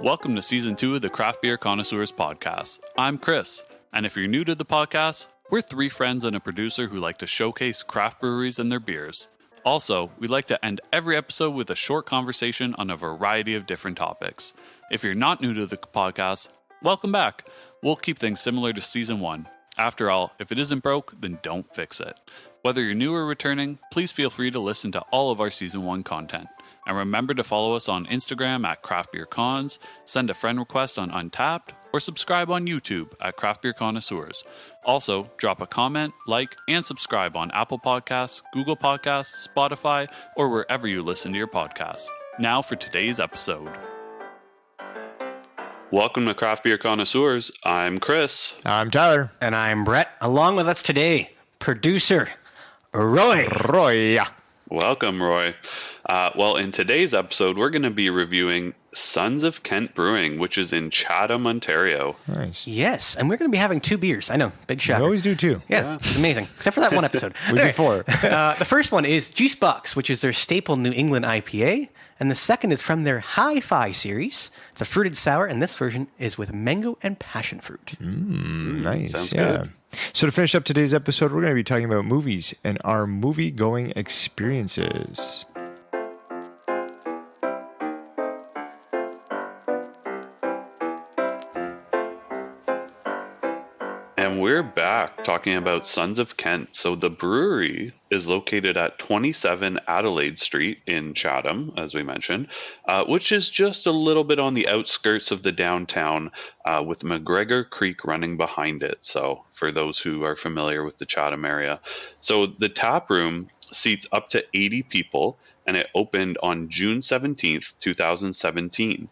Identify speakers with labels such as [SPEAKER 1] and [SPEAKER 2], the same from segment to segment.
[SPEAKER 1] Welcome to Season 2 of the Craft Beer Connoisseurs Podcast. I'm Chris, and if you're new to the podcast, we're three friends and a producer who like to showcase craft breweries and their beers. Also, we like to end every episode with a short conversation on a variety of different topics. If you're not new to the podcast, welcome back. We'll keep things similar to Season 1. After all, if it isn't broke, then don't fix it. Whether you're new or returning, please feel free to listen to all of our Season 1 content. And remember to follow us on Instagram at Craft Beer Cons, send a friend request on Untappd, or subscribe on YouTube at Craft Beer Connoisseurs. Also, drop a comment, like, and subscribe on Apple Podcasts, Google Podcasts, Spotify, or wherever you listen to your podcasts. Now for today's episode. Welcome to Craft Beer Connoisseurs. I'm Chris.
[SPEAKER 2] I'm Tyler.
[SPEAKER 3] And I'm Brett. Along with us today, producer Roy.
[SPEAKER 1] Welcome, Roy. Well, in today's episode, we're going to be reviewing Sons of Kent Brewing, which is in Chatham, Ontario.
[SPEAKER 2] Nice.
[SPEAKER 3] Yes, and we're going to be having two beers. I know, big shocker.
[SPEAKER 2] We always do two.
[SPEAKER 3] Yeah, it's amazing. Except for that one episode.
[SPEAKER 2] We do four.
[SPEAKER 3] The first one is Juice Box, which is their staple New England IPA. And the second is from their Hi-Fi series. It's a fruited sour, and this version is with mango and passion fruit.
[SPEAKER 2] Nice.
[SPEAKER 1] Sounds
[SPEAKER 2] Yeah.
[SPEAKER 1] good.
[SPEAKER 2] So to finish up today's episode, we're going to be talking about movies and our movie-going experiences.
[SPEAKER 1] And we're back talking about Sons of Kent. So the brewery is located at 27 Adelaide Street in Chatham, as we mentioned, which is just a little bit on the outskirts of the downtown with McGregor Creek running behind it. So for those who are familiar with the Chatham area. So the tap room seats up to 80 people, and it opened on June 17th, 2017.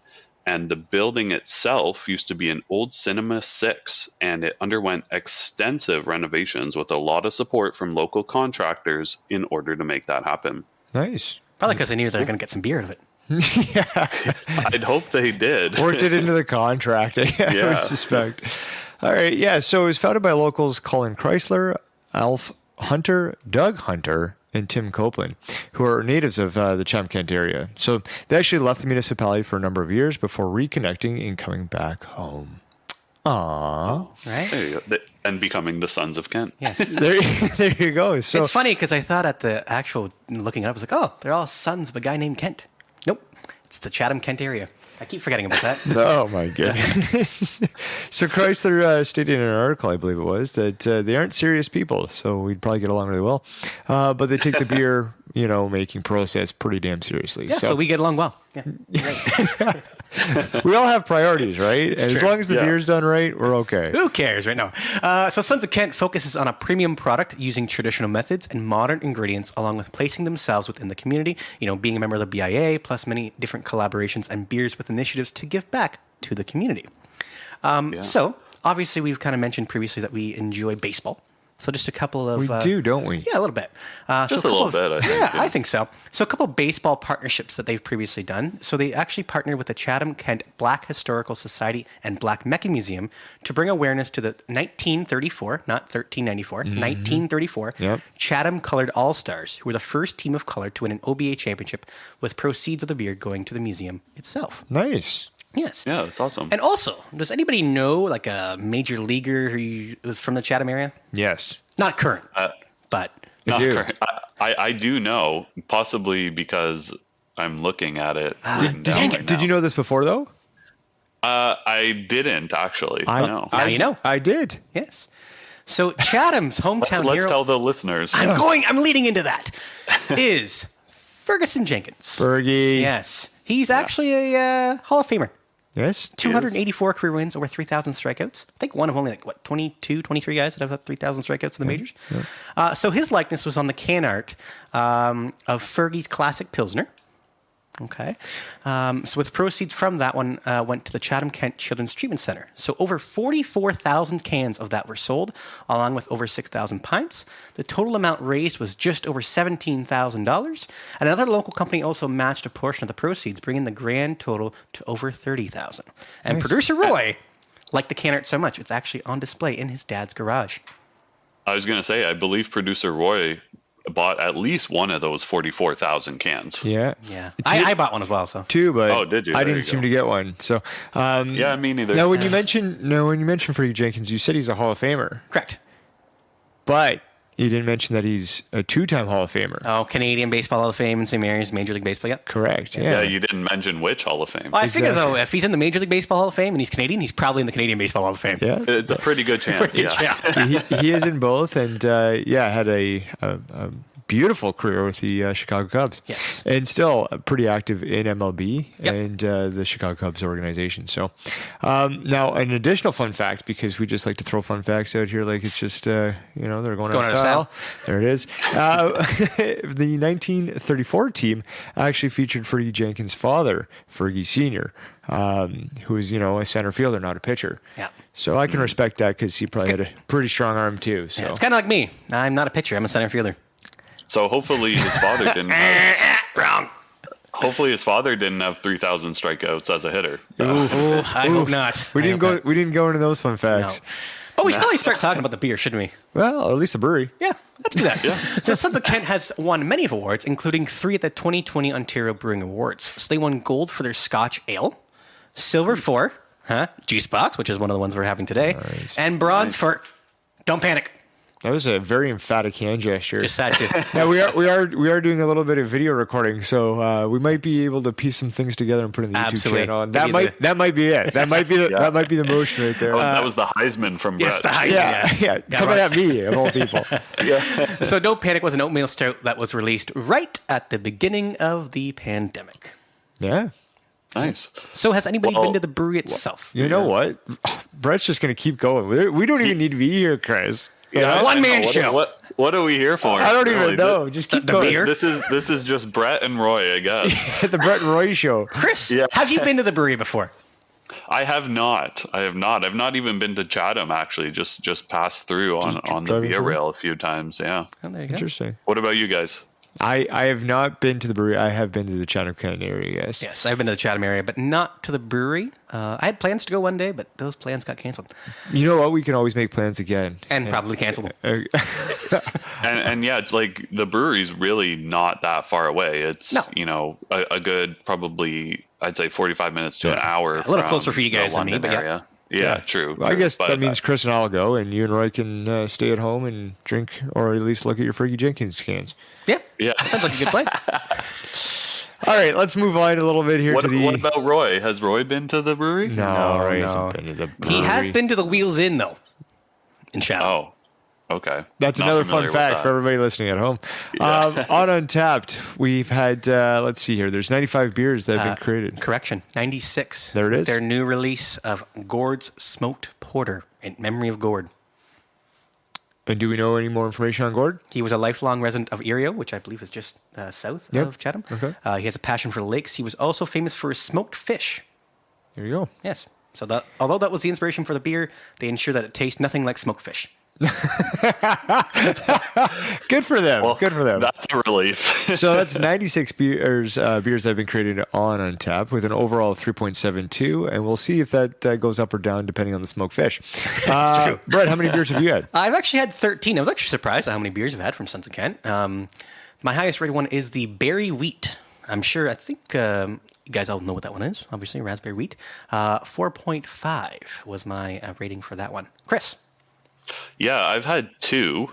[SPEAKER 1] And the building itself used to be an old Cinema 6, and it underwent extensive renovations with a lot of support from local contractors in order to make that happen.
[SPEAKER 2] Nice.
[SPEAKER 3] Probably because they knew they were going to get some beer out of it.
[SPEAKER 1] I'd hope they did.
[SPEAKER 2] Worked it into the contract, I would suspect. All right, yeah, so it was founded by locals Colin Chrysler, Alf Hunter, Doug Hunter, and Tim Copeland, who are natives of the Chatham-Kent area. So they actually left the municipality for a number of years before reconnecting and coming back home. Aww.
[SPEAKER 3] Right?
[SPEAKER 1] There you go. And becoming the Sons of Kent.
[SPEAKER 3] Yes.
[SPEAKER 2] There you go. So
[SPEAKER 3] It's funny because I thought at the actual looking it up, I was like, oh, they're all sons of a guy named Kent. Nope. It's the Chatham-Kent area. I keep forgetting about that.
[SPEAKER 2] Oh, my goodness. So Chrysler stated in an article, I believe it was, that they aren't serious people, so we'd probably get along really well. But they take the beer, making process pretty damn seriously.
[SPEAKER 3] Yeah, so we get along well. Yeah. Right.
[SPEAKER 2] We all have priorities, right? And as
[SPEAKER 3] true.
[SPEAKER 2] long as the beer's done right, we're okay.
[SPEAKER 3] Who cares right now? So Sons of Kent focuses on a premium product using traditional methods and modern ingredients along with placing themselves within the community, being a member of the BIA, plus many different collaborations and beers with initiatives to give back to the community. So obviously we've kind of mentioned previously that we enjoy baseball. So just a couple of...
[SPEAKER 2] We do, don't we?
[SPEAKER 3] Yeah, a little bit.
[SPEAKER 1] Just a little bit, I think.
[SPEAKER 3] Yeah, I think so. So a couple of baseball partnerships that they've previously done. So they actually partnered with the Chatham-Kent Black Historical Society and Black Mecca Museum to bring awareness to the 1934, not 1394, 1934 Chatham Colored All-Stars, who were the first team of color to win an OBA championship with proceeds of the beer going to the museum itself.
[SPEAKER 2] Nice.
[SPEAKER 3] Yes.
[SPEAKER 1] Yeah, that's awesome.
[SPEAKER 3] And also, does anybody know like a major leaguer who was from the Chatham area?
[SPEAKER 2] Yes.
[SPEAKER 3] Not current, but...
[SPEAKER 2] I do.
[SPEAKER 1] I do know, possibly because I'm looking at it.
[SPEAKER 2] Did you know this before, though?
[SPEAKER 1] I didn't, actually. No.
[SPEAKER 3] Now you know.
[SPEAKER 2] I did.
[SPEAKER 3] Yes. So Chatham's hometown
[SPEAKER 1] Let's
[SPEAKER 3] hero...
[SPEAKER 1] tell the listeners.
[SPEAKER 3] I'm leading into that. Is Ferguson Jenkins.
[SPEAKER 2] Fergie.
[SPEAKER 3] Yes. He's actually a Hall of Famer.
[SPEAKER 2] Yes.
[SPEAKER 3] 284 career wins, over 3,000 strikeouts. I think one of only 22, 23 guys that have 3,000 strikeouts in the majors. Yeah. So his likeness was on the can art of Fergie's classic Pilsner. Okay. So with proceeds from that one went to the Chatham-Kent Children's Treatment Center. So over 44,000 cans of that were sold, along with over 6,000 pints. The total amount raised was just over $17,000. And another local company also matched a portion of the proceeds, bringing the grand total to over $30,000. And producer Roy liked the can art so much, it's actually on display in his dad's garage.
[SPEAKER 1] I was going to say, I believe producer Roy bought at least one of those 44,000 cans.
[SPEAKER 2] Yeah.
[SPEAKER 3] Yeah. I bought one as well. So
[SPEAKER 2] Two, but
[SPEAKER 1] did you?
[SPEAKER 2] I
[SPEAKER 1] There
[SPEAKER 2] didn't
[SPEAKER 1] you
[SPEAKER 2] seem
[SPEAKER 1] go.
[SPEAKER 2] to get one. So
[SPEAKER 1] Yeah, me neither.
[SPEAKER 2] Now, when you mentioned Fergie Jenkins, you said he's a Hall of Famer,
[SPEAKER 3] correct.
[SPEAKER 2] but you didn't mention that he's a two-time Hall of Famer.
[SPEAKER 3] Oh, Canadian Baseball Hall of Fame in St. Mary's, Major League Baseball. Yep.
[SPEAKER 2] Correct.
[SPEAKER 1] Yeah,
[SPEAKER 2] Yeah.
[SPEAKER 1] you didn't mention which Hall of Fame.
[SPEAKER 3] Well, I figure though, if he's in the Major League Baseball Hall of Fame and he's Canadian, he's probably in the Canadian Baseball Hall of Fame.
[SPEAKER 2] Yeah.
[SPEAKER 1] It's a pretty good chance.
[SPEAKER 2] he is in both, and had a beautiful career with the Chicago Cubs.
[SPEAKER 3] Yes.
[SPEAKER 2] And still pretty active in MLB and the Chicago Cubs organization. So now an additional fun fact, because we just like to throw fun facts out here like it's just, they're going out of style. There it is. The 1934 team actually featured Fergie Jenkins' father, Fergie Sr., who is, a center fielder, not a pitcher.
[SPEAKER 3] Yeah.
[SPEAKER 2] So I can respect that because he probably had a pretty strong arm too. So.
[SPEAKER 3] Yeah, it's kind of like me. I'm not a pitcher. I'm a center fielder.
[SPEAKER 1] So hopefully his father didn't.
[SPEAKER 3] Wrong.
[SPEAKER 1] Hopefully his father didn't have 3,000 strikeouts as a hitter.
[SPEAKER 3] I hope not.
[SPEAKER 2] We didn't go into those fun facts.
[SPEAKER 3] No. But we should probably start talking about the beer, shouldn't we?
[SPEAKER 2] Well, at least the brewery.
[SPEAKER 3] Yeah, let's do that. So Sons of Kent has won many of awards, including 3 at the 2020 Ontario Brewing Awards. So they won gold for their Scotch Ale, silver for Juice Box, which is one of the ones we're having today, and bronze for Don't Panic.
[SPEAKER 2] That was a very emphatic hand gesture.
[SPEAKER 3] Just sad to.
[SPEAKER 2] Now we are doing a little bit of video recording, so we might be able to piece some things together and put it in the YouTube channel. And that might be it. That might be the motion right there.
[SPEAKER 1] That was the Heisman from Brett.
[SPEAKER 3] Yes, the Heisman.
[SPEAKER 2] Yeah. Coming at me of all people.
[SPEAKER 3] So Don't Panic was an oatmeal stout that was released right at the beginning of the pandemic.
[SPEAKER 2] Yeah.
[SPEAKER 1] Nice.
[SPEAKER 3] So has anybody been to the brewery itself?
[SPEAKER 2] You know what? Brett's just going to keep going. We don't even need to be here, Chris.
[SPEAKER 1] Yeah,
[SPEAKER 3] One-man show.
[SPEAKER 1] What are we here for?
[SPEAKER 2] I don't even know. Just keep
[SPEAKER 3] the
[SPEAKER 2] going.
[SPEAKER 3] beer?
[SPEAKER 1] This is just Brett and Roy, I guess.
[SPEAKER 2] The Brett and Roy show.
[SPEAKER 3] Chris, have you been to the brewery before?
[SPEAKER 1] I have not. I've not even been to Chatham, actually. Just passed through on the Via Rail a few times. Yeah.
[SPEAKER 3] Oh, there you go.
[SPEAKER 2] Interesting.
[SPEAKER 1] What about you guys?
[SPEAKER 2] I have not been to the brewery. I have been to the Chatham-Kent area, yes.
[SPEAKER 3] Yes, I've been to the Chatham area, but not to the brewery. I had plans to go one day, but those plans got canceled.
[SPEAKER 2] You know what? We can always make plans again.
[SPEAKER 3] And probably cancel them.
[SPEAKER 1] And yeah, like the brewery's really not that far away. It's a good probably I'd say 45 minutes to an hour.
[SPEAKER 3] A little closer for you guys than me, but
[SPEAKER 1] area. Yeah, true.
[SPEAKER 2] Well, I guess that means Chris and I'll go, and you and Roy can stay at home and drink, or at least look at your Fergie Jenkins cans.
[SPEAKER 3] Yeah. Sounds like a good plan.
[SPEAKER 2] All right, let's move on a little bit here
[SPEAKER 1] What
[SPEAKER 2] to the...
[SPEAKER 1] about Roy? Has Roy been to the brewery?
[SPEAKER 2] No, Roy hasn't been to the brewery.
[SPEAKER 3] He has been to the Wheels Inn, though, in Chatham.
[SPEAKER 1] Oh, okay.
[SPEAKER 2] That's
[SPEAKER 1] Not
[SPEAKER 2] another
[SPEAKER 1] familiar
[SPEAKER 2] fun
[SPEAKER 1] with
[SPEAKER 2] fact
[SPEAKER 1] that.
[SPEAKER 2] for everybody listening at home.
[SPEAKER 1] Yeah.
[SPEAKER 2] On Untapped, we've had, let's see here, there's 95 beers that have been created.
[SPEAKER 3] Correction, 96.
[SPEAKER 2] There it is.
[SPEAKER 3] Their new release of Gourds Smoked Porter in memory of Gord.
[SPEAKER 2] And do we know any more information on Gord?
[SPEAKER 3] He was a lifelong resident of Erio, which I believe is just south of Chatham.
[SPEAKER 2] Okay.
[SPEAKER 3] He has a passion for lakes. He was also famous for his smoked fish.
[SPEAKER 2] There you go.
[SPEAKER 3] Yes. So although that was the inspiration for the beer, they ensure that it tastes nothing like smoked fish.
[SPEAKER 2] Good for them.
[SPEAKER 1] Well,
[SPEAKER 2] Good for them.
[SPEAKER 1] That's a relief.
[SPEAKER 2] So that's 96 beers that have been created on Untapped with an overall of 3.72, and we'll see if that goes up or down depending on the smoked fish.
[SPEAKER 3] That's true.
[SPEAKER 2] Brett, how many beers have you had?
[SPEAKER 3] I've actually had 13. I was actually surprised at how many beers I've had from Sons of Kent. My highest rated one is the Berry Wheat. I think you guys all know what that one is, obviously, raspberry wheat. 4.5 was my rating for that one. Chris?
[SPEAKER 1] Yeah, I've had 2.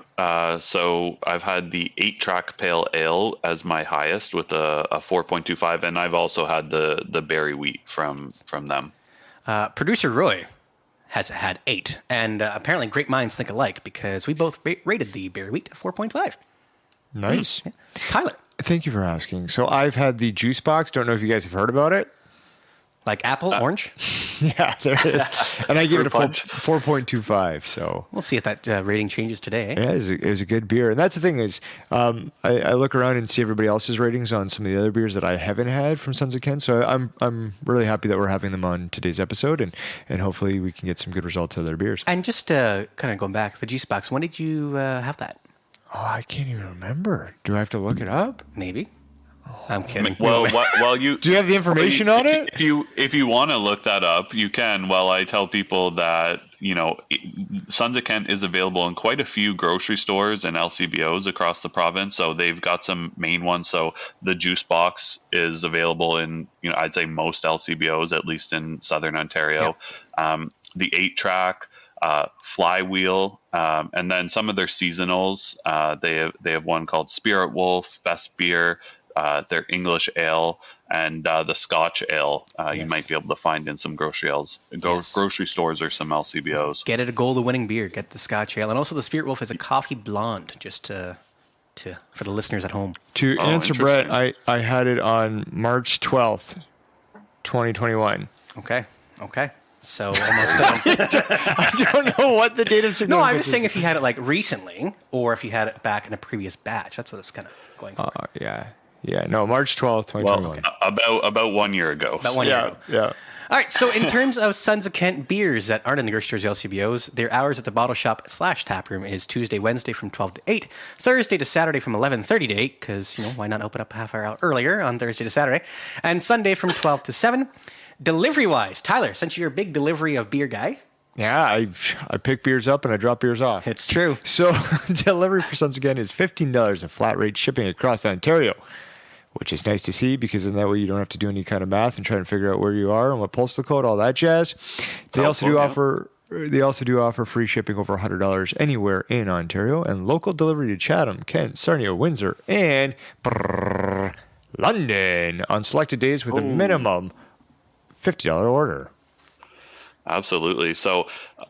[SPEAKER 1] So I've had the 8-track Pale Ale as my highest with a 4.25, and I've also had the Berry Wheat from them.
[SPEAKER 3] Producer Roy has had 8, and apparently great minds think alike because we both rated the Berry Wheat at 4.5.
[SPEAKER 2] Nice.
[SPEAKER 3] Yeah. Tyler?
[SPEAKER 2] Thank you for asking. So I've had the Juice Box. Don't know if you guys have heard about it.
[SPEAKER 3] Like apple, orange?
[SPEAKER 2] Yeah, there it is. And I give it a 4.25. So
[SPEAKER 3] We'll see if that rating changes today.
[SPEAKER 2] yeah, it was a good beer. And that's the thing is, I look around and see everybody else's ratings on some of the other beers that I haven't had from Sons of Kent. So I'm really happy that we're having them on today's episode, and hopefully we can get some good results out of their beers.
[SPEAKER 3] And just kind of going back, the Juice Box, when did you have that?
[SPEAKER 2] Oh, I can't even remember. Do I have to look it up?
[SPEAKER 3] Maybe. I'm kidding.
[SPEAKER 1] Well, you
[SPEAKER 2] Do you have the information on it?
[SPEAKER 1] If you want to look that up, you can. While I tell people that Sons of Kent is available in quite a few grocery stores and LCBOs across the province. So they've got some main ones. So the juice box is available in, I'd say most LCBOs, at least in Southern Ontario. Yeah. The 8-track, Flywheel, and then some of their seasonals. They have one called Spirit Wolf, Best Beer, their English Ale, and the Scotch Ale. You might be able to find in some grocery stores or some LCBOs.
[SPEAKER 3] Get it a goal to winning beer. Get the Scotch Ale, and also the Spirit Wolf is a coffee blonde. Just to for the listeners at home.
[SPEAKER 2] To answer Brett, I had it on March 12th, 2021.
[SPEAKER 3] Okay. So almost done.
[SPEAKER 2] I don't know what the date of significance.
[SPEAKER 3] No, I'm just saying if you had it like recently, or if you had it back in a previous batch. That's what it's kind of going for.
[SPEAKER 2] No, March 12th, 2021.
[SPEAKER 1] Well, about 1 year ago.
[SPEAKER 3] About 1 year ago.
[SPEAKER 2] Yeah.
[SPEAKER 3] All right, so in terms of Sons of Kent beers that aren't in the grocery stores or LCBOs, their hours at the bottle shop / tap room is Tuesday, Wednesday from 12 to 8, Thursday to Saturday from 11:30 to 8, because, why not open up a half hour earlier on Thursday to Saturday, and Sunday from 12 to 7. Delivery-wise, Tyler, since you're a big delivery of beer guy.
[SPEAKER 2] Yeah, I pick beers up and I drop beers off.
[SPEAKER 3] It's true.
[SPEAKER 2] So delivery for Sons of Kent is $15 in flat rate shipping across Ontario, which is nice to see because in that way you don't have to do any kind of math and try to figure out where you are and what postal code, all that jazz. They also do offer free shipping over $100 anywhere in Ontario and local delivery to Chatham, Kent, Sarnia, Windsor, and London on selected days with a minimum $50 order.
[SPEAKER 1] Absolutely. So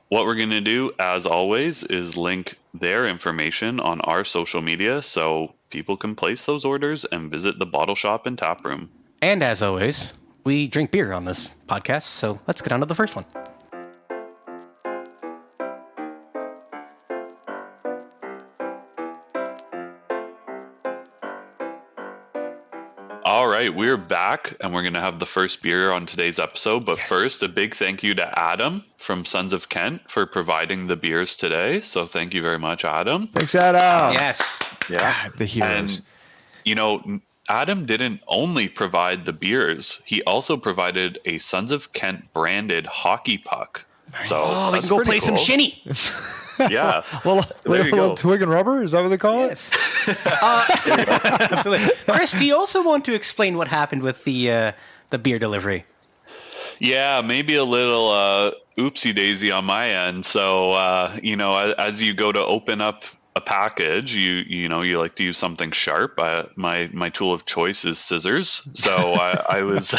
[SPEAKER 1] what we're going to do, as always, is link their information on our social media so people can place those orders and visit the bottle shop and tap room.
[SPEAKER 3] And as always, we drink beer on this podcast, so let's get on to the first one.
[SPEAKER 1] All right, we're back, and we're going to have the first beer on today's episode. But first, a big thank you to Adam from Sons of Kent for providing the beers today. So thank you very much, Adam.
[SPEAKER 2] Thanks, Adam.
[SPEAKER 3] Yes.
[SPEAKER 1] Yeah.
[SPEAKER 2] The heroes.
[SPEAKER 1] And, Adam didn't only provide the beers. He also provided a Sons of Kent branded hockey puck. Nice. So
[SPEAKER 3] we can go play some shinny.
[SPEAKER 1] Yeah.
[SPEAKER 2] little twig and rubber? Is that what they call
[SPEAKER 3] it? Absolutely. Chris, do you also want to explain what happened with the beer delivery?
[SPEAKER 1] Yeah, maybe a little oopsie daisy on my end. So, as you go to open up a package, you like to use something sharp. My tool of choice is scissors. So I was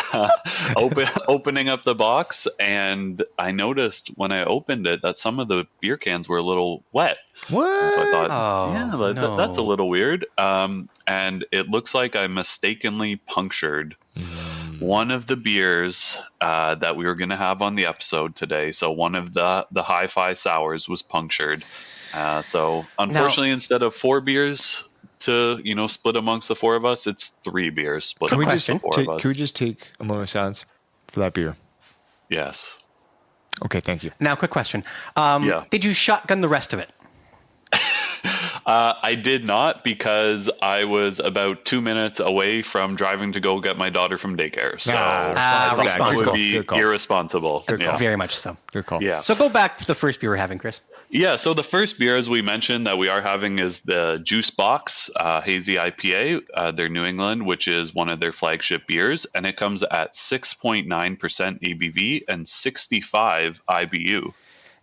[SPEAKER 1] opening up the box, and I noticed when I opened it that some of the beer cans were a little wet.
[SPEAKER 2] What?
[SPEAKER 1] And so I thought, that's a little weird. And it looks like I mistakenly punctured one of the beers that we were going to have on the episode today. So one of the Hi-Fi Sours was punctured. So unfortunately, instead of 4 beers to split amongst the 4 of us, it's 3 beers split amongst the 4 of us.
[SPEAKER 2] Can we just take a moment of silence for that beer?
[SPEAKER 1] Yes.
[SPEAKER 2] Okay, thank you.
[SPEAKER 3] Now, quick question.
[SPEAKER 1] Yeah.
[SPEAKER 3] Did you shotgun the rest of it?
[SPEAKER 1] I did not, because I was about 2 minutes away from driving to go get my daughter from daycare. So that would be irresponsible.
[SPEAKER 3] Very much so.
[SPEAKER 2] Good call.
[SPEAKER 1] Yeah.
[SPEAKER 3] So go back to the first beer we're having, Chris.
[SPEAKER 1] Yeah. So the first beer, as we mentioned, that we are having is the Juice Box Hazy IPA. They're New England, which is one of their flagship beers, and it comes at 6.9% ABV and 65 IBU.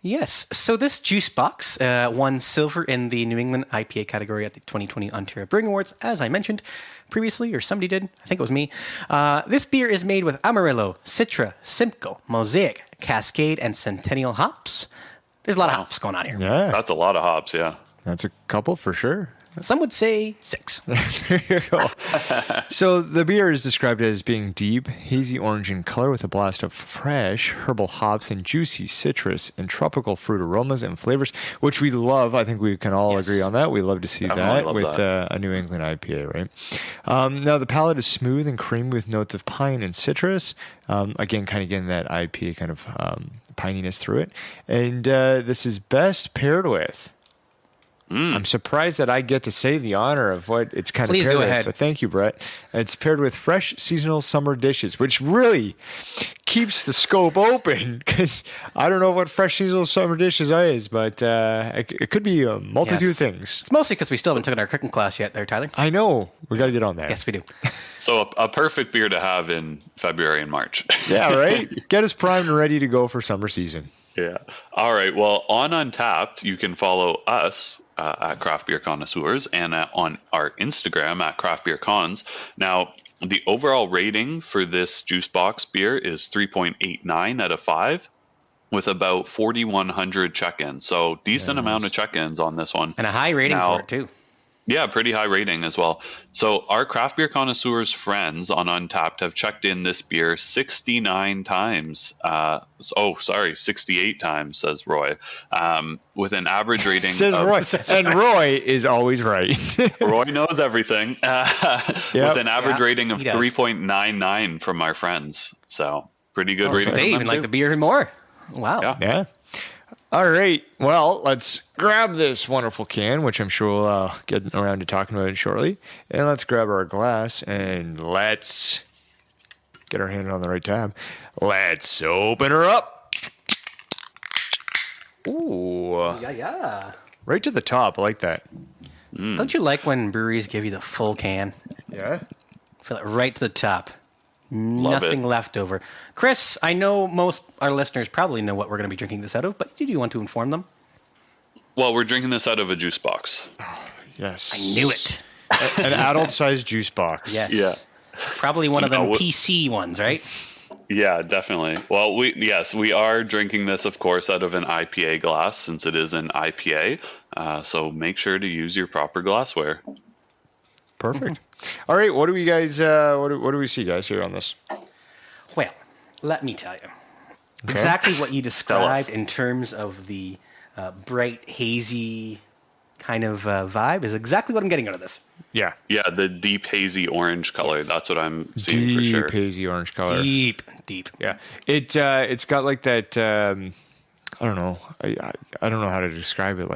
[SPEAKER 3] Yes. So this juice box won silver in the New England IPA category at the 2020 Ontario Brewing Awards, as I mentioned previously, or somebody did. I think it was me. This beer is made with Amarillo, Citra, Simcoe, Mosaic, Cascade, and Centennial hops. There's a lot of hops going on here.
[SPEAKER 2] Yeah.
[SPEAKER 1] That's a lot of hops, yeah.
[SPEAKER 2] That's a couple for sure.
[SPEAKER 3] Some would say 6.
[SPEAKER 2] There you go. So the beer is described as being deep, hazy orange in color with a blast of fresh herbal hops and juicy citrus and tropical fruit aromas and flavors, which we love. I think we can all agree on that. We love to see that with a New England IPA, right? Now the palate is smooth and creamy with notes of pine and citrus. Again, kind of getting that IPA kind of pininess through it. And this is best paired with I'm surprised that I get to say the honor of what it's kind
[SPEAKER 3] Please
[SPEAKER 2] of paired
[SPEAKER 3] go
[SPEAKER 2] with,
[SPEAKER 3] ahead.
[SPEAKER 2] but thank you, Brett. It's paired with fresh seasonal summer dishes, which really keeps the scope open because I don't know what fresh seasonal summer dishes is, but it could be a multitude of things.
[SPEAKER 3] It's mostly because we still haven't taken our cooking class yet there, Tyler.
[SPEAKER 2] I know. We got to get on that.
[SPEAKER 3] Yes, we do.
[SPEAKER 1] So a perfect beer to have in February and March.
[SPEAKER 2] Yeah, right? Get us primed and ready to go for summer season.
[SPEAKER 1] Yeah. All right. Well, on Untapped, you can follow us at Craft Beer Connoisseurs and on our Instagram at Craft Beer Cons. Now, the overall rating for this juice box beer is 3.89 out of 5 with about 4,100 check-ins. So decent amount of check-ins on this one.
[SPEAKER 3] And a high rating for it, too.
[SPEAKER 1] Yeah, pretty high rating as well. So our Craft Beer Connoisseurs friends on Untapped have checked in this beer 69 times. 68 times, says Roy, with an average rating
[SPEAKER 2] Says
[SPEAKER 1] of...
[SPEAKER 2] Roy. And Roy is always right.
[SPEAKER 1] Roy knows everything. With an average rating of 3.99 from our friends. So pretty good rating.
[SPEAKER 3] So they even like the beer more. Wow.
[SPEAKER 2] Yeah. All right. Well, let's grab this wonderful can, which I'm sure we'll get around to talking about it shortly. And let's grab our glass and let's get our hand on the right tab. Let's open her up. Ooh.
[SPEAKER 3] Yeah.
[SPEAKER 2] Right to the top. I like that.
[SPEAKER 3] Don't you like when breweries give you the full can?
[SPEAKER 2] Yeah.
[SPEAKER 3] Fill it right to the top.
[SPEAKER 1] Love
[SPEAKER 3] Nothing
[SPEAKER 1] it.
[SPEAKER 3] left over. Chris, I know most our listeners probably know what we're going to be drinking this out of, but did you want to inform them?
[SPEAKER 1] Well, we're drinking this out of a juice box.
[SPEAKER 2] Yes.
[SPEAKER 3] I knew it.
[SPEAKER 2] An adult-sized juice box.
[SPEAKER 3] Yes.
[SPEAKER 1] Yeah.
[SPEAKER 3] Probably one of them
[SPEAKER 1] You know,
[SPEAKER 3] PC ones, right?
[SPEAKER 1] Yeah, definitely. Well, we are drinking this, of course, out of an IPA glass since it is an IPA. So make sure to use your proper glassware.
[SPEAKER 2] Perfect. All right. What do we guys? What do we see, guys, here on this?
[SPEAKER 3] Well, let me tell you. Exactly what you described in terms of the bright, hazy kind of vibe is exactly what I'm getting out of this.
[SPEAKER 2] Yeah.
[SPEAKER 1] Yeah, the deep hazy orange color.
[SPEAKER 3] Yes.
[SPEAKER 1] That's what I'm seeing for sure.
[SPEAKER 2] Deep hazy orange color.
[SPEAKER 3] Deep.
[SPEAKER 2] Yeah. It's got like that. I don't know. I don't know how to describe it.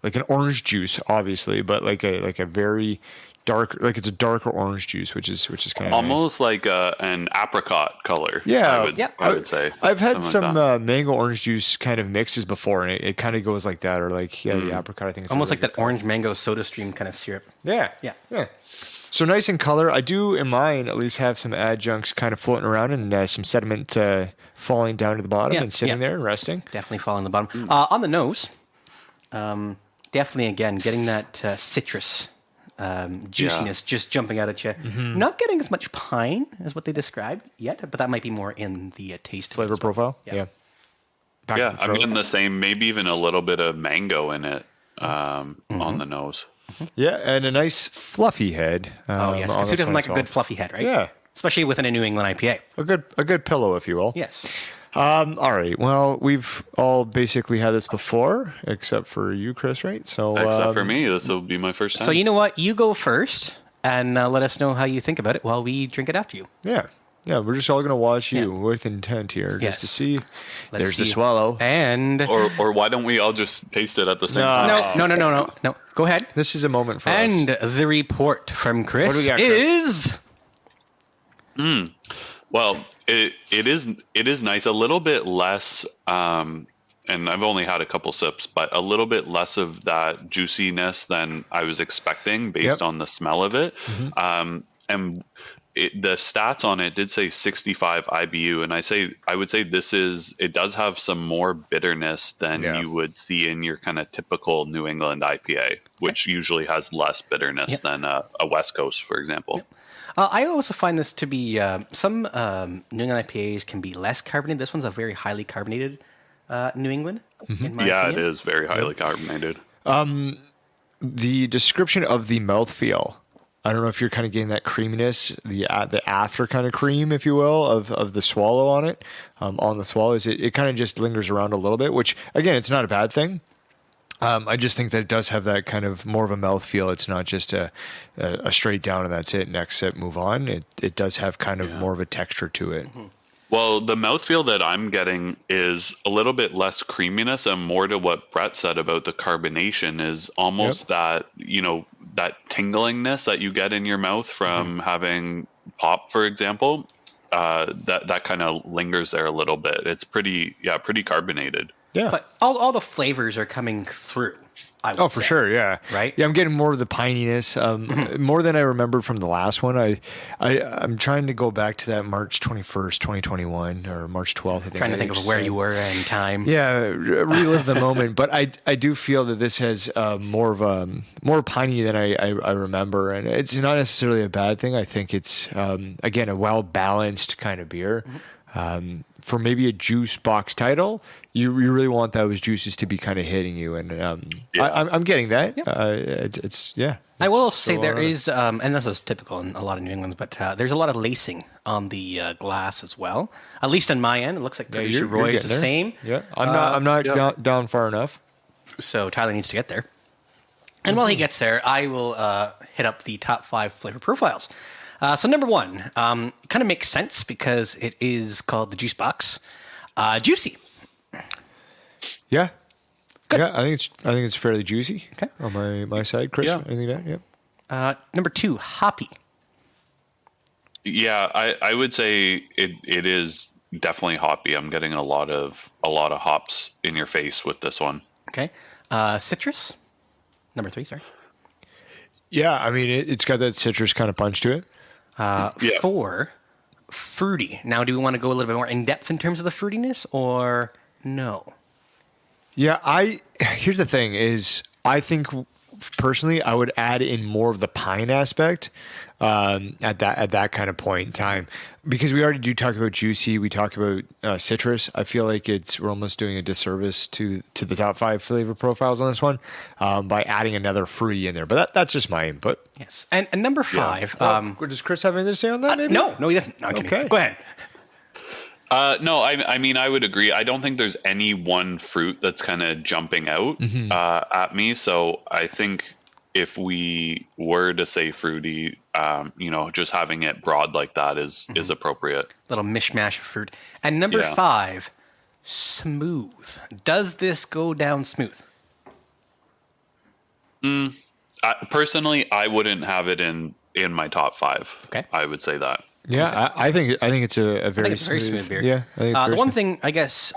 [SPEAKER 2] Like an orange juice, obviously, but like a very dark, like it's a darker orange juice, which is kind of
[SPEAKER 1] Almost like an apricot color.
[SPEAKER 2] Yeah,
[SPEAKER 1] I would say.
[SPEAKER 2] I've had
[SPEAKER 1] Something like
[SPEAKER 2] some mango orange juice kind of mixes before, and it kind of goes like that, or like the apricot. I think it's
[SPEAKER 3] Almost like
[SPEAKER 2] really
[SPEAKER 3] that orange mango soda stream kind of syrup.
[SPEAKER 2] Yeah. So nice in color. I do, in mine, at least have some adjuncts kind of floating around and some sediment falling down to the bottom and sitting there and resting.
[SPEAKER 3] Definitely falling on the bottom. On the nose, definitely, again, getting that citrus juiciness just jumping out at you.
[SPEAKER 2] Mm-hmm.
[SPEAKER 3] Not getting as much pine as what they described yet, but that might be more in the taste.
[SPEAKER 2] Flavor
[SPEAKER 3] as well.
[SPEAKER 2] profile.
[SPEAKER 3] Yeah.
[SPEAKER 2] Back
[SPEAKER 1] Yeah,
[SPEAKER 2] to the
[SPEAKER 1] I'm
[SPEAKER 2] throat.
[SPEAKER 1] getting the same, maybe even a little bit of mango in it on the nose.
[SPEAKER 2] Yeah, and a nice fluffy head.
[SPEAKER 3] Oh, yes.
[SPEAKER 2] on
[SPEAKER 3] Because who
[SPEAKER 2] this
[SPEAKER 3] doesn't
[SPEAKER 2] one
[SPEAKER 3] like
[SPEAKER 2] as
[SPEAKER 3] a
[SPEAKER 2] well.
[SPEAKER 3] good fluffy head, right?
[SPEAKER 2] Yeah.
[SPEAKER 3] Especially within a New England IPA.
[SPEAKER 2] A good pillow, if you will.
[SPEAKER 3] Yes.
[SPEAKER 2] All right. Well, we've all basically had this before, except for you, Chris, right? So
[SPEAKER 1] Except for me, this will be my first time.
[SPEAKER 3] So you know what? You go first and let us know how you think about it while we drink it after you.
[SPEAKER 2] Yeah, we're just all going to watch you with intent here, just to see. There's the swallow.
[SPEAKER 3] And
[SPEAKER 1] Or why don't we all just taste it at the same time?
[SPEAKER 3] no. Go ahead.
[SPEAKER 2] This is a moment for us.
[SPEAKER 3] And the report from Chris,
[SPEAKER 2] What do we got, Chris?
[SPEAKER 3] is
[SPEAKER 1] Well, it is nice. A little bit less, and I've only had a couple sips, but a little bit less of that juiciness than I was expecting based on the smell of it. And the stats on it did say 65 IBU, and I would say it does have some more bitterness than you would see in your kind of typical New England IPA, which usually has less bitterness than a West Coast, for example.
[SPEAKER 3] I also find this to be some New England IPAs can be less carbonated. This one's a very highly carbonated New England. In my opinion.
[SPEAKER 1] It is very highly carbonated.
[SPEAKER 2] The description of the mouthfeel. I don't know if you're kind of getting that creaminess, the after kind of cream, if you will, of the swallow on it. On the swallow, it kind of just lingers around a little bit, which again, it's not a bad thing. I just think that it does have that kind of more of a mouthfeel. It's not just a straight down and that's it. Next sip, move on. It does have kind of more of a texture to it.
[SPEAKER 1] Well, the mouthfeel that I'm getting is a little bit less creaminess and more to what Brett said about the carbonation is almost that, that tinglingness that you get in your mouth from having pop, for example. That kind of lingers there a little bit. It's pretty carbonated.
[SPEAKER 2] Yeah.
[SPEAKER 3] But all the flavors are coming through. I would
[SPEAKER 2] For
[SPEAKER 3] say.
[SPEAKER 2] sure, yeah.
[SPEAKER 3] Right?
[SPEAKER 2] Yeah, I'm getting more of the pininess, more than I remembered from the last one. I'm trying to go back to that March 21st, 2021, or March 12th.
[SPEAKER 3] Trying to think of where you were in time.
[SPEAKER 2] Yeah, relive the moment. But I do feel that this has more piney than I remember, and it's not necessarily a bad thing. I think it's again a well balanced kind of beer. For maybe a juice box title, you really want those juices to be kind of hitting you, and I'm getting that. Yeah.
[SPEAKER 3] I will say there is, and this is typical in a lot of New England, but there's a lot of lacing on the glass as well. At least on my end, it looks like producer Roy is the same.
[SPEAKER 2] Yeah, I'm not down far enough.
[SPEAKER 3] So Tyler needs to get there. And while he gets there, I will hit up the top 5 flavor profiles. So number 1, kind of makes sense because it is called the Juice Box. Juicy.
[SPEAKER 2] Yeah.
[SPEAKER 3] Good.
[SPEAKER 2] Yeah, I think it's fairly juicy.
[SPEAKER 3] Okay.
[SPEAKER 2] On my side, Chris.
[SPEAKER 1] Yeah.
[SPEAKER 2] Anything to that? Yeah.
[SPEAKER 3] Number 2, hoppy.
[SPEAKER 1] Yeah, I would say it is definitely hoppy. I'm getting a lot of hops in your face with this one.
[SPEAKER 3] Okay. Citrus. Number 3, sorry.
[SPEAKER 2] Yeah, I mean it's got that citrus kind of punch to it.
[SPEAKER 3] 4, fruity. Now, do we want to go a little bit more in depth in terms of the fruitiness, or no?
[SPEAKER 2] Yeah, here's the thing is I think personally I would add in more of the pine aspect at that kind of point in time, because we already do talk about juicy, we talk about citrus. I feel like we're almost doing a disservice to the top 5 flavor profiles on this one by adding another fruity in there. But that's just my input.
[SPEAKER 3] Yes, and number 5.
[SPEAKER 2] Does Chris have anything to say on that? Maybe?
[SPEAKER 3] No, he doesn't. No,
[SPEAKER 2] okay,
[SPEAKER 3] go ahead.
[SPEAKER 1] No, I mean, I would agree. I don't think there's any one fruit that's kind of jumping out at me. So I think if we were to say fruity, just having it broad like that is appropriate.
[SPEAKER 3] Little mishmash of fruit. And number 5, smooth. Does this go down smooth?
[SPEAKER 1] Personally, I wouldn't have it in my top 5.
[SPEAKER 3] Okay.
[SPEAKER 1] I would say that.
[SPEAKER 2] Yeah, I think it's a very
[SPEAKER 3] smooth beer.
[SPEAKER 2] Yeah, I think it's
[SPEAKER 3] the one thing I guess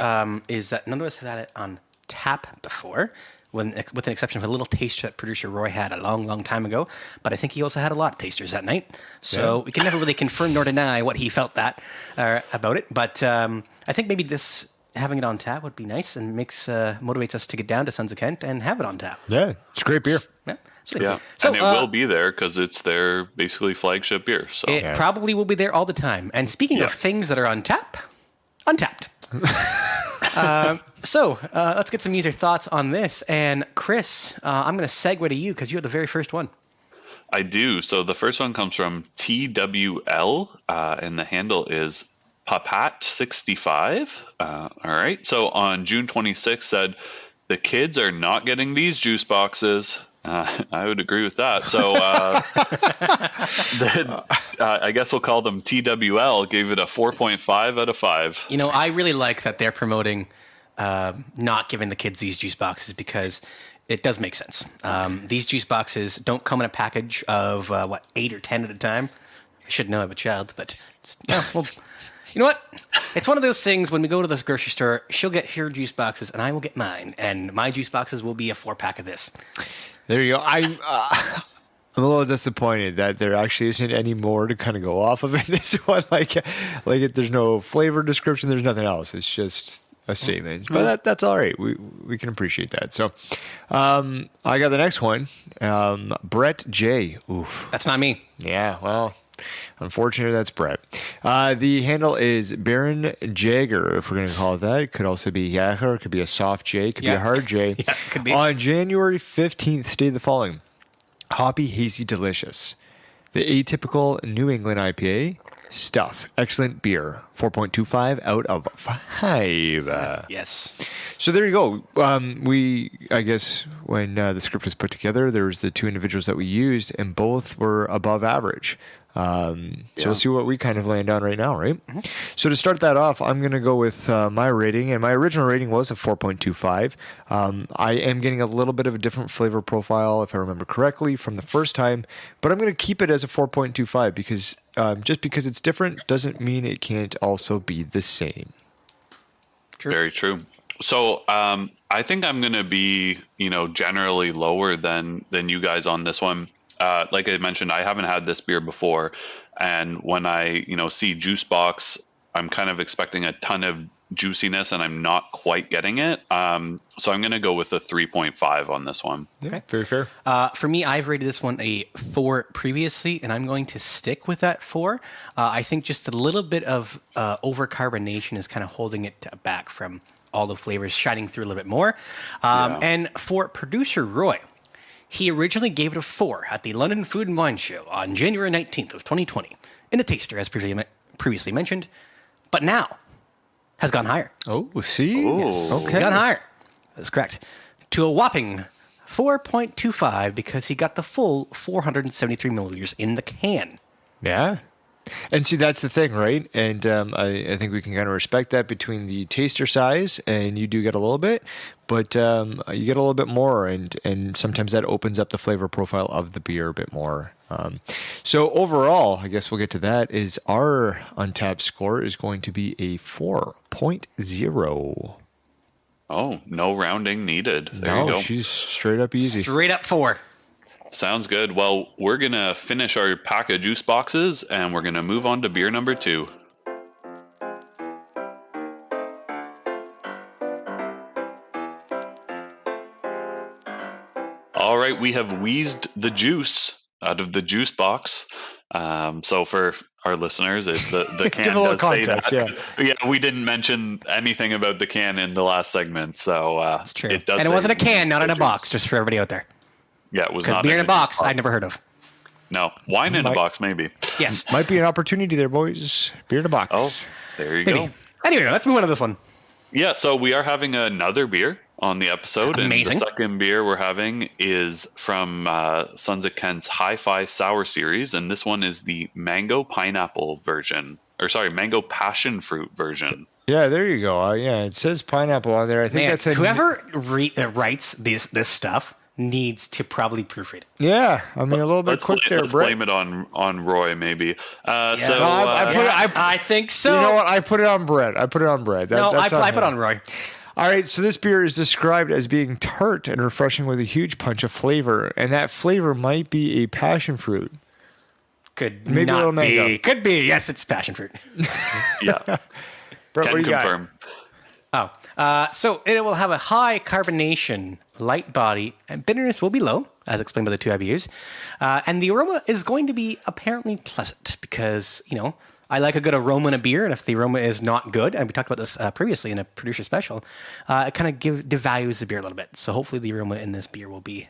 [SPEAKER 3] is that none of us have had it on tap before, with an exception of a little taster that producer Roy had a long, long time ago. But I think he also had a lot of tasters that night, so we can never really confirm nor deny what he felt about it. But I think maybe this having it on tap would be nice and motivates us to get down to Sons of Kent and have it on tap.
[SPEAKER 2] Yeah, it's a great beer.
[SPEAKER 3] Yeah.
[SPEAKER 1] Yeah,
[SPEAKER 3] So,
[SPEAKER 1] and it will be there because it's their basically flagship beer. So
[SPEAKER 3] it probably will be there all the time. And speaking of things that are on tap, untapped. So let's get some user thoughts on this. And Chris, I'm going to segue to you because you're the very first one.
[SPEAKER 1] I do. So the first one comes from TWL, and the handle is Papat65. All right. So on June 26th said, the kids are not getting these juice boxes. I would agree with that. So I guess we'll call them TWL, gave it a 4.5 out of 5.
[SPEAKER 3] I really like that they're promoting not giving the kids these juice boxes because it does make sense. These juice boxes don't come in a package of, 8 or 10 at a time. I should know I have a child, but well, you know what? It's one of those things when we go to the grocery store, she'll get her juice boxes and I will get mine. And my juice boxes will be a 4-pack of this.
[SPEAKER 2] There you go. I'm a little disappointed that there actually isn't any more to kind of go off of in this one. There's no flavor description. There's nothing else. It's just a statement. But that's all right. We can appreciate that. So I got the next one. Brett J. Oof.
[SPEAKER 3] That's not me.
[SPEAKER 2] Yeah, well, unfortunately, that's Brett. The handle is Baron Jagger, if we're going to call it that. It could also be Jager. It could be a soft J. It could be a hard J.
[SPEAKER 3] Yeah, could be.
[SPEAKER 2] On January 15th, stated the following. Hoppy, hazy, delicious. The atypical New England IPA. Stuff. Excellent beer. 4.25 out of 5.
[SPEAKER 3] Yes.
[SPEAKER 2] So there you go. I guess when the script was put together, there was the 2 individuals that we used, and both were above average. So we'll see what we kind of land on right now, right? So to start that off, I'm going to go with my rating, and my original rating was a 4.25. I am getting a little bit of a different flavor profile, if I remember correctly, from the first time, but I'm going to keep it as a 4.25 because just because it's different doesn't mean it can't also be the same.
[SPEAKER 3] True.
[SPEAKER 1] Very true. So I think I'm going to be, generally lower than you guys on this one. Like I mentioned, I haven't had this beer before. And when I, see juice box, I'm kind of expecting a ton of juiciness and I'm not quite getting it. So I'm going to go with a 3.5 on this one.
[SPEAKER 2] Okay. Very fair.
[SPEAKER 3] For me, I've rated this one a 4 previously, and I'm going to stick with that 4. I think just a little bit of overcarbonation is kind of holding it back from all the flavors shining through a little bit more. And for producer Roy, he originally gave it a 4 at the London Food and Wine Show on January 19th of 2020 in a taster, as previously mentioned, but now has gone higher.
[SPEAKER 2] Oh, see?
[SPEAKER 3] Yes. Okay. He's gone higher. That's correct. To a whopping 4.25 because he got the full 473 milliliters in the can.
[SPEAKER 2] Yeah. And see, that's the thing, right? And I think we can kind of respect that between the taster size, and you do get a little bit, but you get a little bit more, and sometimes that opens up the flavor profile of the beer a bit more. So overall, I guess we'll get to that, is our Untapped score is going to be a 4.0.
[SPEAKER 1] Oh, no rounding needed. There you go.
[SPEAKER 2] She's straight up easy.
[SPEAKER 3] Straight up 4.
[SPEAKER 1] Sounds good. Well, we're going to finish our pack of juice boxes and we're going to move on to beer number 2. All right, we have wheezed the juice out of the juice box. So for our listeners, the can
[SPEAKER 2] Give a little
[SPEAKER 1] does say
[SPEAKER 2] context,
[SPEAKER 1] that. Yeah, we didn't mention anything about the can in the last segment, so
[SPEAKER 3] That's true.
[SPEAKER 1] it does.
[SPEAKER 3] And it
[SPEAKER 1] say
[SPEAKER 3] wasn't a can, not in a
[SPEAKER 1] juice.
[SPEAKER 3] box, just for everybody out there.
[SPEAKER 1] Yeah, it was
[SPEAKER 3] Because
[SPEAKER 1] not
[SPEAKER 3] beer in a box,
[SPEAKER 1] juice
[SPEAKER 3] I'd never heard of.
[SPEAKER 1] No, wine in a box, maybe.
[SPEAKER 3] Yes.
[SPEAKER 2] Might be an opportunity there, boys. Beer in a box.
[SPEAKER 1] Oh, there you
[SPEAKER 3] Maybe.
[SPEAKER 1] go.
[SPEAKER 3] Anyway, let's move on to this one.
[SPEAKER 1] Yeah, so we are having another beer on the episode.
[SPEAKER 3] Amazing.
[SPEAKER 1] And the second beer we're having is from Sons of Kent's Hi-Fi Sour series, and this one is the mango pineapple version. Or sorry, mango passion fruit version.
[SPEAKER 2] Yeah, there you go. Yeah, it says pineapple on there. I think
[SPEAKER 3] Man,
[SPEAKER 2] that's a
[SPEAKER 3] whoever writes this stuff needs to probably proofread it.
[SPEAKER 2] Yeah, I mean a little bit quick there,
[SPEAKER 1] let's
[SPEAKER 2] Brett.
[SPEAKER 1] blame it on Roy, maybe.
[SPEAKER 3] I think so.
[SPEAKER 2] You know what? I put it on Brett. I put it
[SPEAKER 3] on Roy.
[SPEAKER 2] All right, so this beer is described as being tart and refreshing with a huge punch of flavor, and that flavor might be a passion fruit.
[SPEAKER 3] Could
[SPEAKER 2] Maybe
[SPEAKER 3] not
[SPEAKER 2] a little
[SPEAKER 3] be.
[SPEAKER 2] mango.
[SPEAKER 3] Could be. Yes, it's passion fruit.
[SPEAKER 1] Yeah.
[SPEAKER 2] Brett, what do
[SPEAKER 1] Can
[SPEAKER 2] you got?
[SPEAKER 1] confirm.
[SPEAKER 3] So it will have a high carbonation, light body, and bitterness will be low, as explained by the 2 IBUs. And the aroma is going to be apparently pleasant because, I like a good aroma in a beer, and if the aroma is not good, and we talked about this previously in a producer special, it kind of devalues the beer a little bit. So hopefully the aroma in this beer will be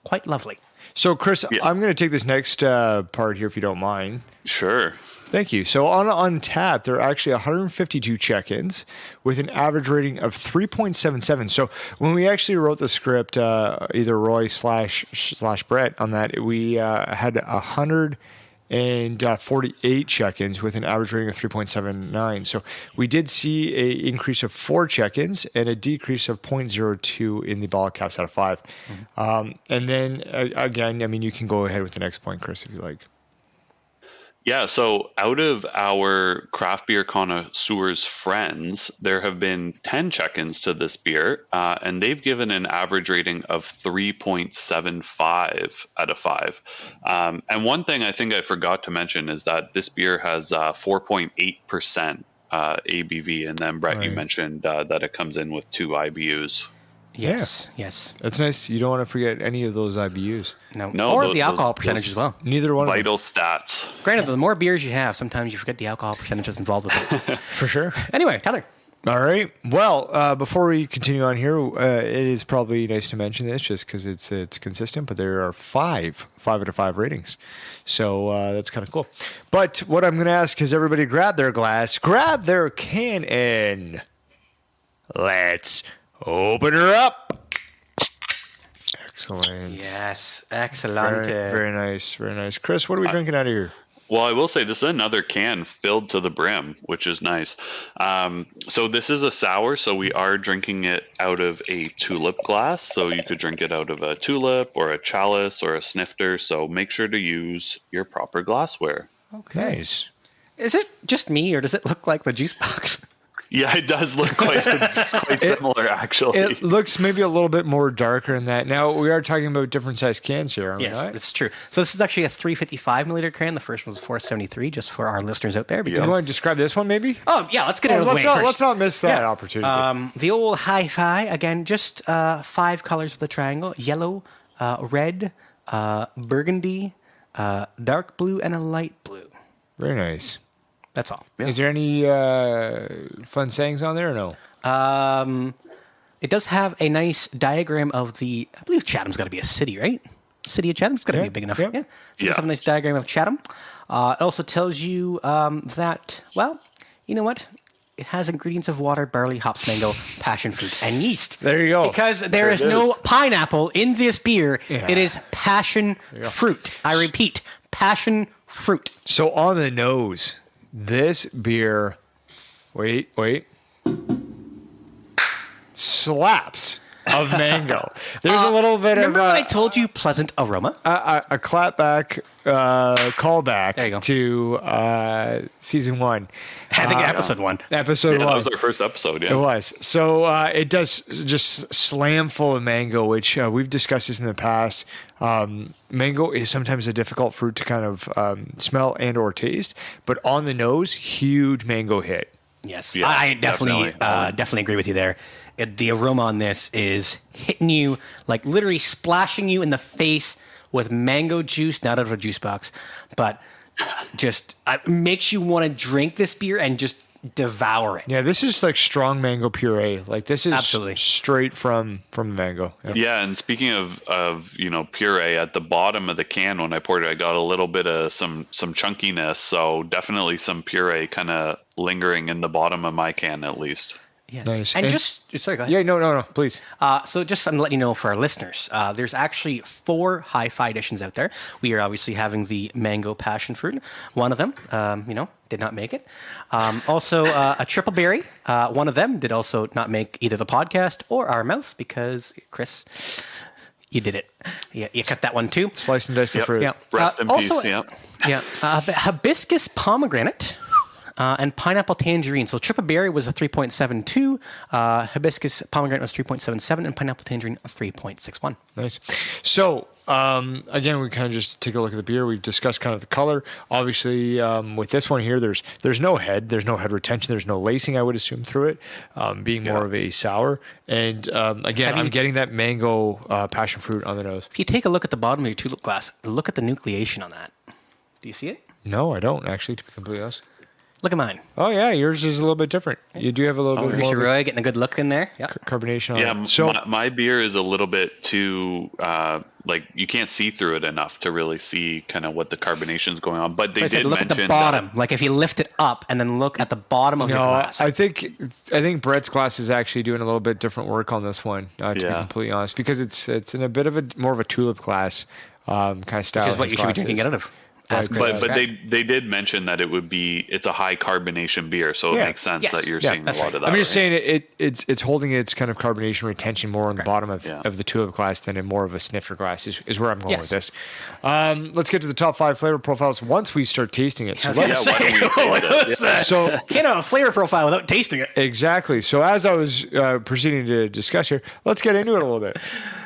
[SPEAKER 3] quite lovely.
[SPEAKER 2] So, Chris, I'm going to take this next part here, if you don't mind.
[SPEAKER 1] Sure.
[SPEAKER 2] Thank you. So on Untapped, there are actually 152 check-ins with an average rating of 3.77. So when we actually wrote the script, either Roy / Brett on that, we had 148 check-ins with an average rating of 3.79. So we did see an increase of 4 check-ins and a decrease of 0.02 in the bottle caps out of 5. And then, again, I mean, you can go ahead with the next point, Chris, if you like.
[SPEAKER 1] Yeah, so out of our craft beer connoisseurs friends, there have been 10 check-ins to this beer, and they've given an average rating of 3.75 out of 5. And one thing I think I forgot to mention is that this beer has 4.8% ABV, and then Brett, you mentioned that it comes in with 2 IBUs.
[SPEAKER 3] Yes.
[SPEAKER 2] That's nice. You don't want to forget any of those IBUs.
[SPEAKER 3] No, or the alcohol percentage as well.
[SPEAKER 2] Neither one
[SPEAKER 1] Vital
[SPEAKER 2] of them.
[SPEAKER 1] stats.
[SPEAKER 3] Granted, the more beers you have, sometimes you forget the alcohol percentages involved with it.
[SPEAKER 2] For sure.
[SPEAKER 3] Anyway, Tyler.
[SPEAKER 2] All right. Well, before we continue on here, it is probably nice to mention this just because it's consistent, but there are 5 out of 5 ratings. So that's kind of cool. But what I'm going to ask is everybody grab their glass, grab their can, and let's open her up. Excellent.
[SPEAKER 3] Yes, excellent.
[SPEAKER 2] Very nice. Very nice. Chris, what are we drinking out of here?
[SPEAKER 1] Well, I will say this is another can filled to the brim, which is nice. So this is a sour, so we are drinking it out of a tulip glass. So you could drink it out of a tulip or a chalice or a snifter. So make sure to use your proper glassware.
[SPEAKER 3] Okay.
[SPEAKER 2] Nice.
[SPEAKER 3] Is it just me, or does it look like the juice box?
[SPEAKER 1] Yeah, it does look quite similar, actually.
[SPEAKER 2] It looks maybe a little bit more darker than that. Now, we are talking about different size cans here, aren't we?
[SPEAKER 3] Yes, that's true. So this is actually a 355 milliliter can. The first one was 473, just for our listeners out there.
[SPEAKER 2] You want to describe this one, maybe?
[SPEAKER 3] Oh, yeah, let's get it out of the way first.
[SPEAKER 2] Let's not miss that opportunity.
[SPEAKER 3] The old hi-fi, again, just 5 colors of the triangle: yellow, red, burgundy, dark blue, and a light blue.
[SPEAKER 2] Very nice.
[SPEAKER 3] That's all.
[SPEAKER 2] Yeah. Is there any fun sayings on there or no?
[SPEAKER 3] It does have a nice diagram of I believe Chatham's got to be a city, right? City of Chatham's got to be big enough. Yeah. So it does have a nice diagram of Chatham. It also tells you that, well, you know what? It has ingredients of water, barley, hops, mango, passion fruit, and yeast.
[SPEAKER 2] There you go.
[SPEAKER 3] Because there is no pineapple in this beer. Yeah. It is passion fruit. I repeat, passion fruit.
[SPEAKER 2] So on the nose, this beer, wait, slaps of mango. There's a little bit
[SPEAKER 3] remember
[SPEAKER 2] of
[SPEAKER 3] when I told you pleasant aroma?
[SPEAKER 2] a clapback callback to season 1.
[SPEAKER 3] I think episode 1.
[SPEAKER 2] Episode 1.
[SPEAKER 1] That was our first episode, yeah.
[SPEAKER 2] It was. So it does just slam full of mango, which we've discussed this in the past. Mango is sometimes a difficult fruit to kind of smell and or taste, but on the nose, huge mango hit.
[SPEAKER 3] Yes, yeah, I definitely agree with you there. The aroma on this is hitting you, like literally splashing you in the face with mango juice, not out of a juice box, but just makes you want to drink this beer and just devour it.
[SPEAKER 2] Yeah, this is like strong mango puree. Like this is
[SPEAKER 3] absolutely
[SPEAKER 2] straight from mango.
[SPEAKER 1] Yeah, and speaking of puree, at the bottom of the can when I poured it, I got a little bit of some chunkiness. So definitely some puree kind of lingering in the bottom of my can at least.
[SPEAKER 3] Yes. Nice. And just sorry, go ahead.
[SPEAKER 2] Yeah, no, please.
[SPEAKER 3] So just I'm letting you know for our listeners, there's actually 4 hi-fi editions out there. We are obviously having the mango passion fruit. One of them, did not make it. Also, a triple berry. One of them did also not make either the podcast or our mouse because Chris, you did it. Yeah, you cut that one too.
[SPEAKER 2] Slice and dice the fruit.
[SPEAKER 1] Yeah. Rest in peace.
[SPEAKER 3] Yeah. Hibiscus pomegranate. And pineapple tangerine. So triple berry was a 3.72, hibiscus pomegranate was 3.77, and pineapple tangerine a 3.61.
[SPEAKER 2] Nice. So again, we kind of just take a look at the beer. We've discussed kind of the color. Obviously, with this one here, there's no head retention, there's no lacing, I would assume, through it, being more of a sour. And again, I'm getting that mango passion fruit on the nose.
[SPEAKER 3] If you take a look at the bottom of your tulip glass, look at the nucleation on that. Do you see it?
[SPEAKER 2] No, I don't actually, to be completely honest.
[SPEAKER 3] Look at mine.
[SPEAKER 2] Oh, yeah. Yours is a little bit different. You do have a little bit more.
[SPEAKER 3] Producer Roy getting a good look in there. Yep.
[SPEAKER 2] Carbonation on it.
[SPEAKER 1] Yeah, so my beer is a little bit too, you can't see through it enough to really see kind of what the carbonation is going on. But they did
[SPEAKER 3] look
[SPEAKER 1] mention
[SPEAKER 3] at the bottom. Like if you lift it up and then look at the bottom of your glass.
[SPEAKER 2] I think Brett's glass is actually doing a little bit different work on this one, to be completely honest, because it's in a bit of more of a tulip glass kind of style.
[SPEAKER 3] Which is what you should be drinking it out of.
[SPEAKER 1] But they did mention that it's a high carbonation beer, so it makes sense that you're seeing a lot of that.
[SPEAKER 2] I'm just saying it's holding its kind of carbonation retention more on the bottom of the tulip glass than in more of a snifter glass is where I'm going with this. Let's get to the top 5 flavor profiles once we start tasting it.
[SPEAKER 3] So can't have a flavor profile without tasting it.
[SPEAKER 2] Exactly. So as I was proceeding to discuss here, let's get into it a little bit.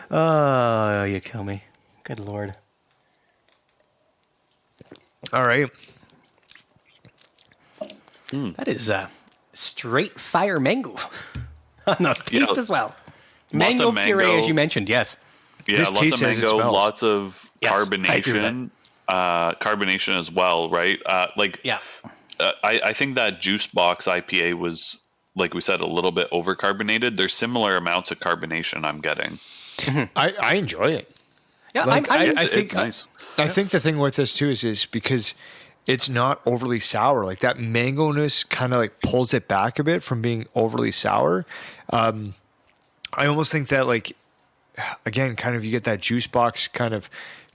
[SPEAKER 3] Oh, you kill me. Good Lord.
[SPEAKER 2] All right.
[SPEAKER 3] That is straight fire mango. No, taste as well. Mango puree, as you mentioned, yes.
[SPEAKER 1] Yeah,
[SPEAKER 2] this
[SPEAKER 1] lots of mango, lots of carbonation. Carbonation as well, right? I think that Juice Box IPA was, like we said, a little bit overcarbonated. There's similar amounts of carbonation I'm getting.
[SPEAKER 2] I enjoy it.
[SPEAKER 3] Yeah,
[SPEAKER 2] I think
[SPEAKER 1] it's nice.
[SPEAKER 2] I think the thing with this too is because it's not overly sour. Like that mango-ness kind of like pulls it back a bit from being overly sour. I almost think that again, kind of you get that juice box kind of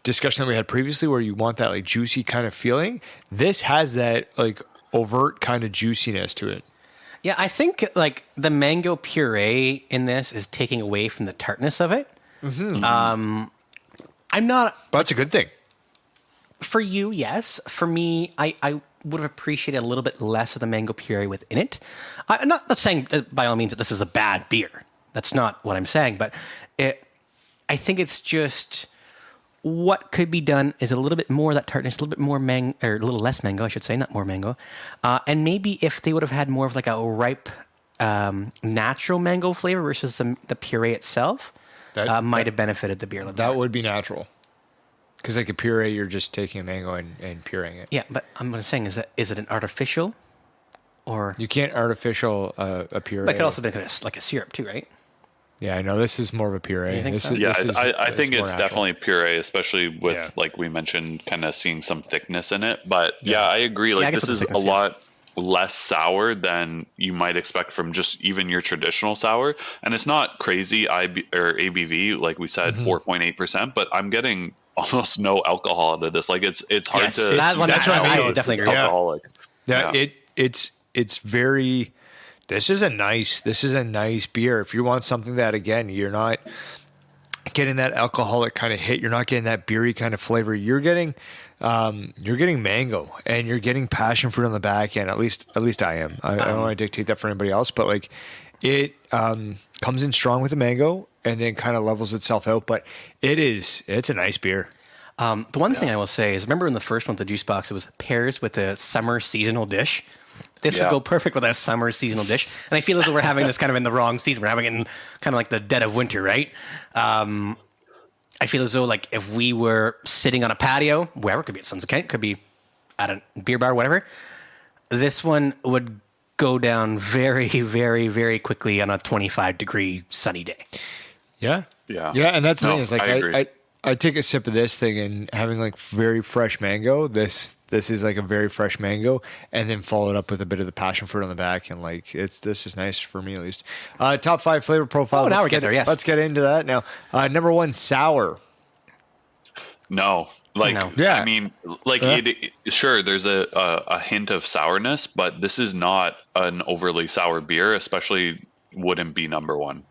[SPEAKER 2] discussion that we had previously where you want that like juicy kind of feeling. This has that like overt kind of juiciness to it.
[SPEAKER 3] Yeah, I think like the mango puree in this is taking away from the tartness of it. Mm-hmm. I'm not.
[SPEAKER 2] But that's a good thing.
[SPEAKER 3] For you, yes. For me, I would have appreciated a little bit less of the mango puree within it. I'm not saying by all means that this is a bad beer. That's not what I'm saying. But I think it's just what could be done is a little bit more of that tartness, a little bit more or a little less mango, I should say, not more mango. And maybe if they would have had more of like a ripe, natural mango flavor versus the puree itself, might have benefited the beer a little bit.
[SPEAKER 2] That would be natural. Because like a puree, you're just taking a mango and pureeing it.
[SPEAKER 3] Yeah, but I'm saying, is it an artificial, or
[SPEAKER 2] you can't artificial a puree?
[SPEAKER 3] But it could also be like a syrup too, right?
[SPEAKER 2] Yeah, I know this is more of a puree.
[SPEAKER 3] You think
[SPEAKER 2] this
[SPEAKER 3] so?
[SPEAKER 2] is,
[SPEAKER 1] I think it's
[SPEAKER 2] natural.
[SPEAKER 1] definitely puree, especially with like we mentioned, kind of seeing some thickness in it. But yeah, I agree. Like this is a lot less sour than you might expect from just even your traditional sour, and it's not crazy ABV like we said, 4.8%. But I'm getting almost no alcohol out of this. Like it's hard to.
[SPEAKER 3] That's what I would definitely agree.
[SPEAKER 1] Alcoholic.
[SPEAKER 2] Yeah, it's very. This is a nice beer. If you want something that again, you're not getting that alcoholic kind of hit. You're not getting that beery kind of flavor. You're getting mango and you're getting passion fruit on the back end. At least I am. I don't want to dictate that for anybody else, but like it comes in strong with the mango and then kind of levels itself out. But it's a nice beer.
[SPEAKER 3] The one thing I will say is, remember in the first one, the juice box, it was pairs with a summer seasonal dish. This would go perfect with a summer seasonal dish. And I feel as though we're having this kind of in the wrong season. We're having it in kind of like the dead of winter, right? I feel as though like if we were sitting on a patio, wherever, it could be at Sons of Kent, could be at a beer bar, whatever, this one would go down very, very, very quickly on a 25-degree sunny day.
[SPEAKER 2] Yeah.
[SPEAKER 1] Yeah.
[SPEAKER 2] Yeah, and that's the thing is like
[SPEAKER 1] I
[SPEAKER 2] I take a sip of this thing and having like very fresh mango. This is like a very fresh mango, and then follow it up with a bit of the passion fruit on the back, and like this is nice for me at least. Top 5 flavor profiles.
[SPEAKER 3] Now we're getting there. Yes,
[SPEAKER 2] let's get into that now. Number 1, sour.
[SPEAKER 1] No. Like,
[SPEAKER 2] no. Yeah.
[SPEAKER 1] I mean, like, sure, there's a hint of sourness, but this is not an overly sour beer, especially wouldn't be number 1.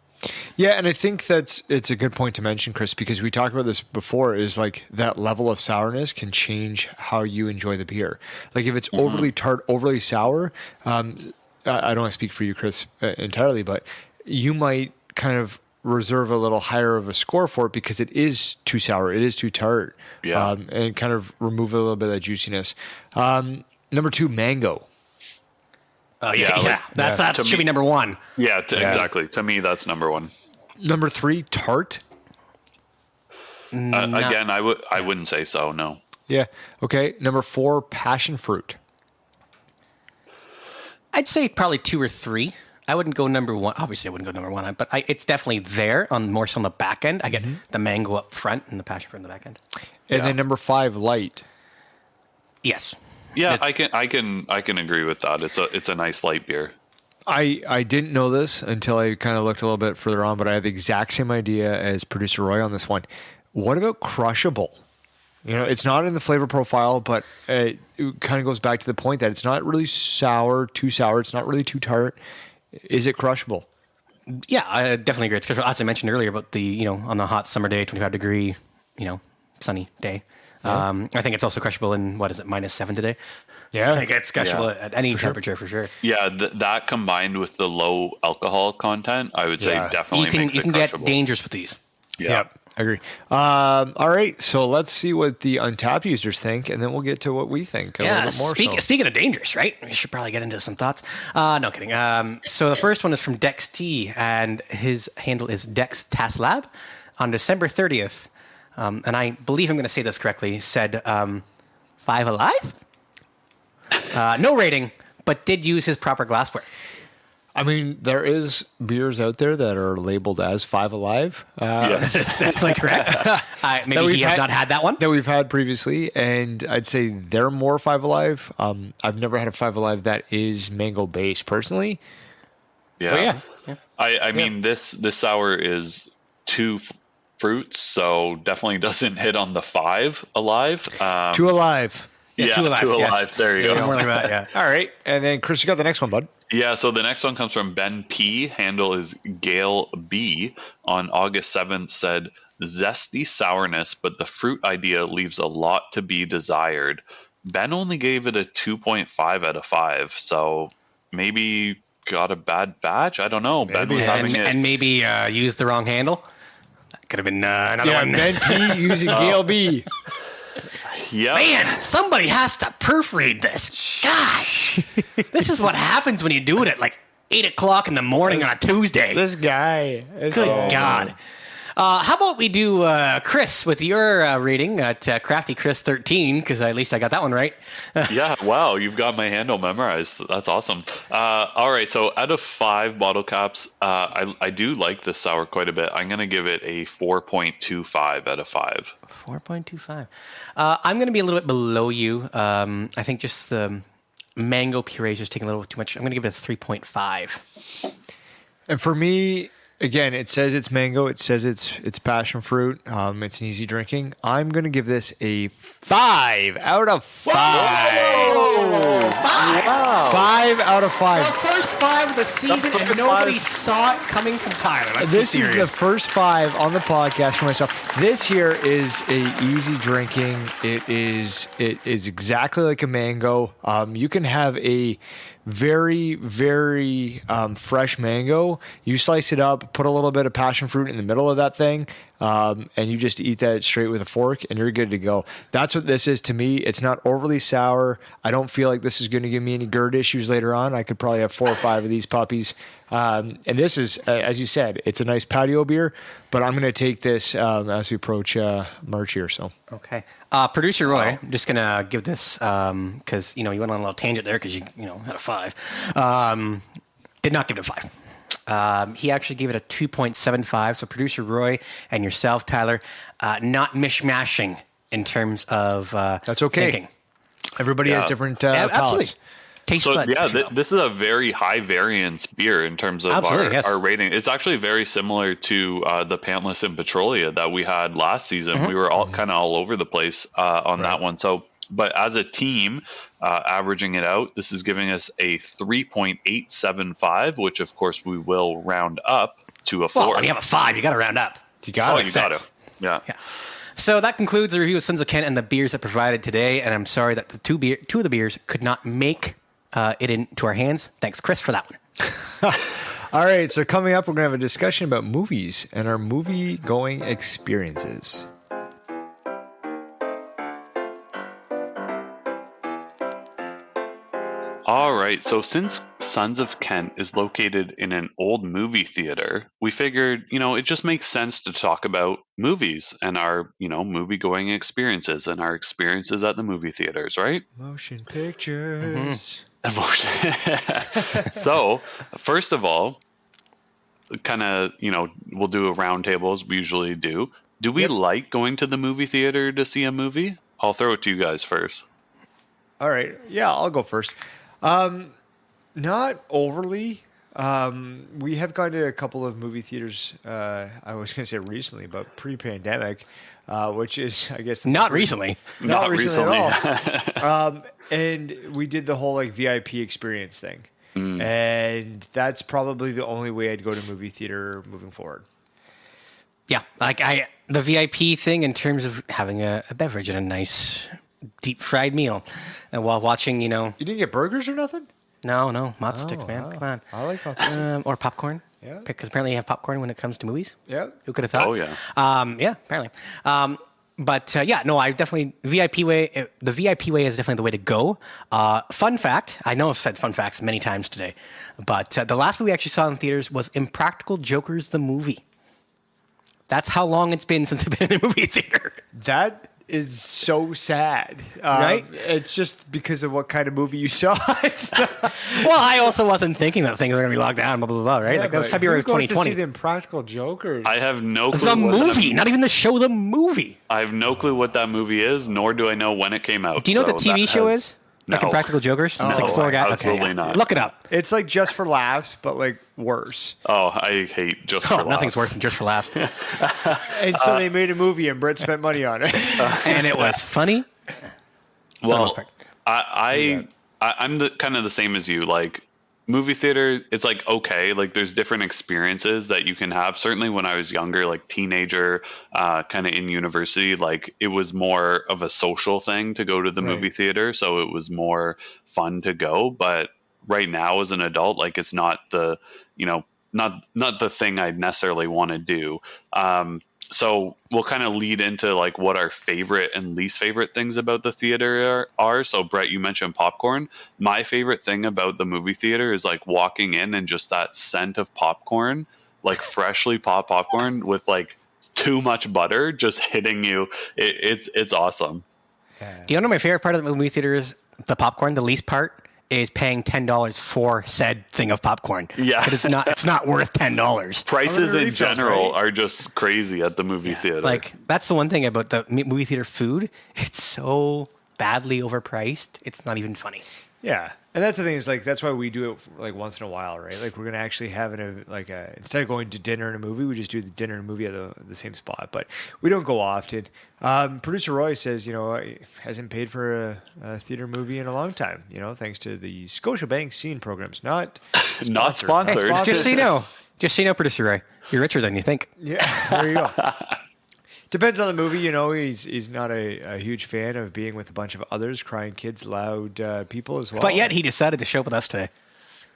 [SPEAKER 2] Yeah, and I think it's a good point to mention, Chris, because we talked about this before, is like that level of sourness can change how you enjoy the beer. Like if it's overly tart, overly sour, I don't want to speak for you, Chris, entirely, but you might kind of reserve a little higher of a score for it because it is too sour, it is too tart, and kind of remove a little bit of that juiciness. Number 2, mango.
[SPEAKER 3] That should be number 1.
[SPEAKER 1] Yeah, exactly. To me, that's number 1.
[SPEAKER 2] Number 3, tart.
[SPEAKER 1] Again, I wouldn't say so. No.
[SPEAKER 2] Yeah. Okay. Number 4, passion fruit.
[SPEAKER 3] I'd say probably 2 or 3. I wouldn't go number 1. Obviously, I wouldn't go number 1, but it's definitely there more so on the back end. I get the mango up front and the passion fruit on the back end.
[SPEAKER 2] And then number 5, light.
[SPEAKER 3] Yes.
[SPEAKER 1] Yeah, I can agree with that. It's a nice light beer.
[SPEAKER 2] I didn't know this until I kind of looked a little bit further on, but I had the exact same idea as producer Roy on this one. What about crushable? You know, it's not in the flavor profile, but it kind of goes back to the point that it's not really too sour. It's not really too tart. Is it crushable?
[SPEAKER 3] Yeah, I definitely agree. It's crushable. As I mentioned earlier about on the hot summer day, 25-degree, sunny day. Yeah. I think it's also crushable in, -7 today?
[SPEAKER 2] Yeah.
[SPEAKER 3] I think it's crushable at any temperature for sure.
[SPEAKER 1] Yeah, that combined with the low alcohol content, I would say definitely makes it
[SPEAKER 3] you can
[SPEAKER 1] crushable.
[SPEAKER 3] get dangerous with these.
[SPEAKER 2] Yeah. I agree. All right, so let's see what the Untapped users think, and then we'll get to what we think a little bit more.
[SPEAKER 3] Speaking of dangerous, right? We should probably get into some thoughts. No kidding. So the first one is from Dex T, and his handle is Dex Taslab. On December 30th, and I believe I'm going to say this correctly, said 5 Alive? No rating, but did use his proper glassware.
[SPEAKER 2] I mean, there is beers out there that are labeled as 5 Alive.
[SPEAKER 3] That's definitely correct. Maybe he has not had that one.
[SPEAKER 2] That we've had previously, and I'd say they're more 5 Alive. I've never had a 5 Alive that is mango-based, personally.
[SPEAKER 1] Yeah. I mean, this sour is too fruits, so definitely doesn't hit on the 5 alive.
[SPEAKER 2] Two alive.
[SPEAKER 3] Yeah, Two Alive.
[SPEAKER 1] Yes. There you go.
[SPEAKER 3] More like that, yeah.
[SPEAKER 2] All right. And then, Chris, you got the next one, bud.
[SPEAKER 1] Yeah, so the next one comes from Ben P. Handle is Gail B. On August 7th said, zesty sourness, but the fruit idea leaves a lot to be desired. Ben only gave it a 2.5 out of 5, so maybe got a bad batch? I don't know. Ben was having it.
[SPEAKER 3] And maybe used the wrong handle? That could have been another one.
[SPEAKER 2] Ben P. using Gail B.
[SPEAKER 1] Yeah.
[SPEAKER 3] Man, somebody has to proofread this. Gosh. This is what happens when you do it at like 8 o'clock in the morning on a Tuesday.
[SPEAKER 2] This guy.
[SPEAKER 3] Good God. How about we do Chris with your rating at Crafty Chris 13, because at least I got that one right.
[SPEAKER 1] Yeah, wow, you've got my handle memorized. That's awesome. All right, so out of 5 bottle caps, I do like this sour quite a bit. I'm going to give it a 4.25 out of 5.
[SPEAKER 3] 4.25. I'm going to be a little bit below you. I think just the mango puree is just taking a little too much. I'm going to give it a 3.5.
[SPEAKER 2] And for me, again, it says it's mango. It says it's passion fruit. It's an easy drinking. I'm going to give this a 5 out of 5.
[SPEAKER 3] Whoa! 5.
[SPEAKER 2] Wow. 5 out of 5.
[SPEAKER 3] The first 5 of the season, and nobody saw it coming from Tyler.
[SPEAKER 2] This is the first 5 on the podcast for myself. This here is a easy drinking. It is exactly like a mango. You can have a very, very fresh mango. You slice it up, put a little bit of passion fruit in the middle of that thing, and you just eat that straight with a fork, and you're good to go. That's what this is to me. It's not overly sour. I don't feel like this is going to give me any GERD issues later on. I could probably have 4 or 5 of these puppies. And this is, as you said, it's a nice patio beer, but I'm going to take this as we approach March here. So
[SPEAKER 3] okay. Producer Roy, I'm just gonna give this because you went on a little tangent there because you had a 5. Did not give it a 5. He actually gave it a 2.75. So producer Roy and yourself, Tyler, not mishmashing in terms of
[SPEAKER 2] that's okay.
[SPEAKER 3] thinking.
[SPEAKER 2] Everybody has different palates.
[SPEAKER 3] Absolutely. Taste buds.
[SPEAKER 1] Yeah, this is a very high variance beer in terms of our rating. It's actually very similar to the Pantless and Petrolia that we had last season. Mm-hmm. We were all kind of all over the place on that one. So, but as a team, averaging it out, this is giving us a 3.875, which of course we will round up to a 4.
[SPEAKER 3] Well, when you have a 5, you got to round up.
[SPEAKER 1] You got to. Yeah.
[SPEAKER 3] So that concludes the review of Sons of Kent and the beers that provided today. And I'm sorry that the two of the beers could not make it into our hands. Thanks, Chris, for that one.
[SPEAKER 2] All right, so coming up, we're going to have a discussion about movies and our movie-going experiences.
[SPEAKER 1] All right, so since Sons of Kent is located in an old movie theater, we figured, it just makes sense to talk about movies and our, movie-going experiences and our experiences at the movie theaters, right?
[SPEAKER 2] Motion pictures. Mm-hmm.
[SPEAKER 1] So, first of all, kind of, we'll do a round table as we usually do. Do we like going to the movie theater to see a movie? I'll throw it to you guys first.
[SPEAKER 2] All right. Yeah, I'll go first. Not overly. We have gone to a couple of movie theaters, I was going to say recently, but pre-pandemic, which is, I guess...
[SPEAKER 3] Not recently.
[SPEAKER 2] Not recently at all. And we did the whole VIP experience thing. Mm. And that's probably the only way I'd go to movie theater moving forward.
[SPEAKER 3] Yeah, the VIP thing in terms of having a beverage and a nice deep fried meal, and while watching, You
[SPEAKER 2] didn't get burgers or nothing?
[SPEAKER 3] No, mozz sticks, man. Come on.
[SPEAKER 2] I like mozz sticks.
[SPEAKER 3] Or popcorn.
[SPEAKER 2] Yeah.
[SPEAKER 3] Because apparently you have popcorn when it comes to movies.
[SPEAKER 2] Yeah.
[SPEAKER 3] Who could have thought?
[SPEAKER 1] Oh, yeah.
[SPEAKER 3] Yeah, apparently. I definitely, the VIP way is definitely the way to go. Fun fact, I know I've said fun facts many times today, but the last movie we actually saw in theaters was Impractical Jokers, the movie. That's how long it's been since I've been in a movie theater.
[SPEAKER 2] That is so sad,
[SPEAKER 3] right?
[SPEAKER 2] It's just because of what kind of movie you saw.
[SPEAKER 3] Well, I also wasn't thinking that things are going to be locked down, blah, blah, blah, right?
[SPEAKER 2] Yeah,
[SPEAKER 3] that was February of 2020.
[SPEAKER 2] To see the Impractical Jokers?
[SPEAKER 1] I have no clue.
[SPEAKER 3] The movie, not even the show, the movie.
[SPEAKER 1] I have no clue what that movie is, nor do I know when it came out.
[SPEAKER 3] Do you know what the TV show is? Like Impractical Jokers?
[SPEAKER 1] No,
[SPEAKER 3] It's like four guys.
[SPEAKER 1] absolutely
[SPEAKER 3] Okay,
[SPEAKER 1] not.
[SPEAKER 3] Look it up.
[SPEAKER 2] It's like Just for Laughs, but like worse.
[SPEAKER 1] Oh, I hate Just for Laughs.
[SPEAKER 3] Nothing's worse than Just for Laughs.
[SPEAKER 2] And so they made a movie, and Brett spent money on it.
[SPEAKER 3] And it was funny.
[SPEAKER 1] Well, I'm the kind of the same as you. Like, movie theater, it's like, okay, like there's different experiences that you can have. Certainly when I was younger, like teenager, kind of in university, like it was more of a social thing to go to the movie theater. So it was more fun to go. But right now as an adult, like it's not the, not the thing I'd necessarily want to do. So we'll kind of lead into like what our favorite and least favorite things about the theater are. So Brett, you mentioned popcorn. My favorite thing about the movie theater is like walking in and just that scent of popcorn, like freshly popped popcorn with like too much butter just hitting you. It's awesome.
[SPEAKER 3] Do you know my favorite part of the movie theater is the popcorn? The least part is paying $10 for said thing of popcorn.
[SPEAKER 1] Yeah.
[SPEAKER 3] But it's not worth $10.
[SPEAKER 1] Prices in general are just crazy at the movie theater.
[SPEAKER 3] Like, that's the one thing about the movie theater food. It's so badly overpriced. It's not even funny.
[SPEAKER 2] Yeah. And that's the thing is like, that's why we do it like once in a while, right? Like we're going to actually have instead of going to dinner and a movie, we just do the dinner and movie at the same spot, but we don't go often. Producer Roy says, hasn't paid for a theater movie in a long time, thanks to the Scotiabank Scene programs, not sponsored.
[SPEAKER 3] Just so you know, Producer Roy, you're richer than you think.
[SPEAKER 2] Yeah. There you go. Depends on the movie, he's not a huge fan of being with a bunch of others, crying kids, loud people as well.
[SPEAKER 3] But yet he decided to show up with us today.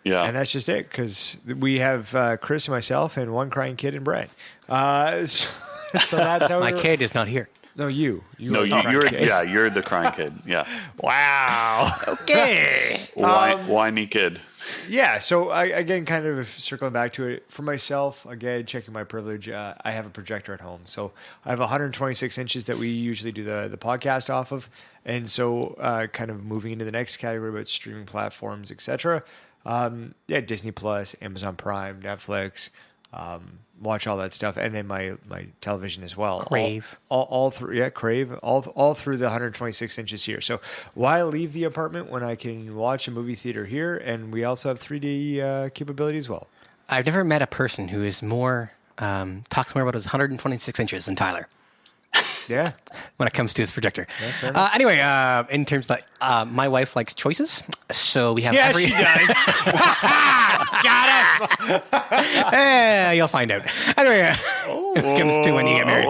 [SPEAKER 1] Yeah.
[SPEAKER 2] And that's just it, because we have Chris and myself and one crying kid and Brian. So that's how
[SPEAKER 3] my kid is not here.
[SPEAKER 2] No, you're
[SPEAKER 1] the crying kid. Yeah.
[SPEAKER 2] Wow.
[SPEAKER 3] Okay.
[SPEAKER 1] Whiny kid.
[SPEAKER 2] Yeah. So I, again, kind of circling back to it for myself, again, checking my privilege. I have a projector at home. So I have 126 inches that we usually do the podcast off of. And so kind of moving into the next category about streaming platforms, etc. Disney Plus, Amazon Prime, Netflix, watch all that stuff, and then my television as well.
[SPEAKER 3] Crave.
[SPEAKER 2] All through, Crave. All through the 126 inches here. So why leave the apartment when I can watch a movie theater here? And we also have 3D capability as well.
[SPEAKER 3] I've never met a person who is more talks more about his 126 inches than Tyler.
[SPEAKER 2] Yeah.
[SPEAKER 3] When it comes to his projector. Anyway, in terms of that, my wife likes choices, so we have
[SPEAKER 2] she does.
[SPEAKER 3] Got it. You'll find out. Anyway, it comes to when you get married.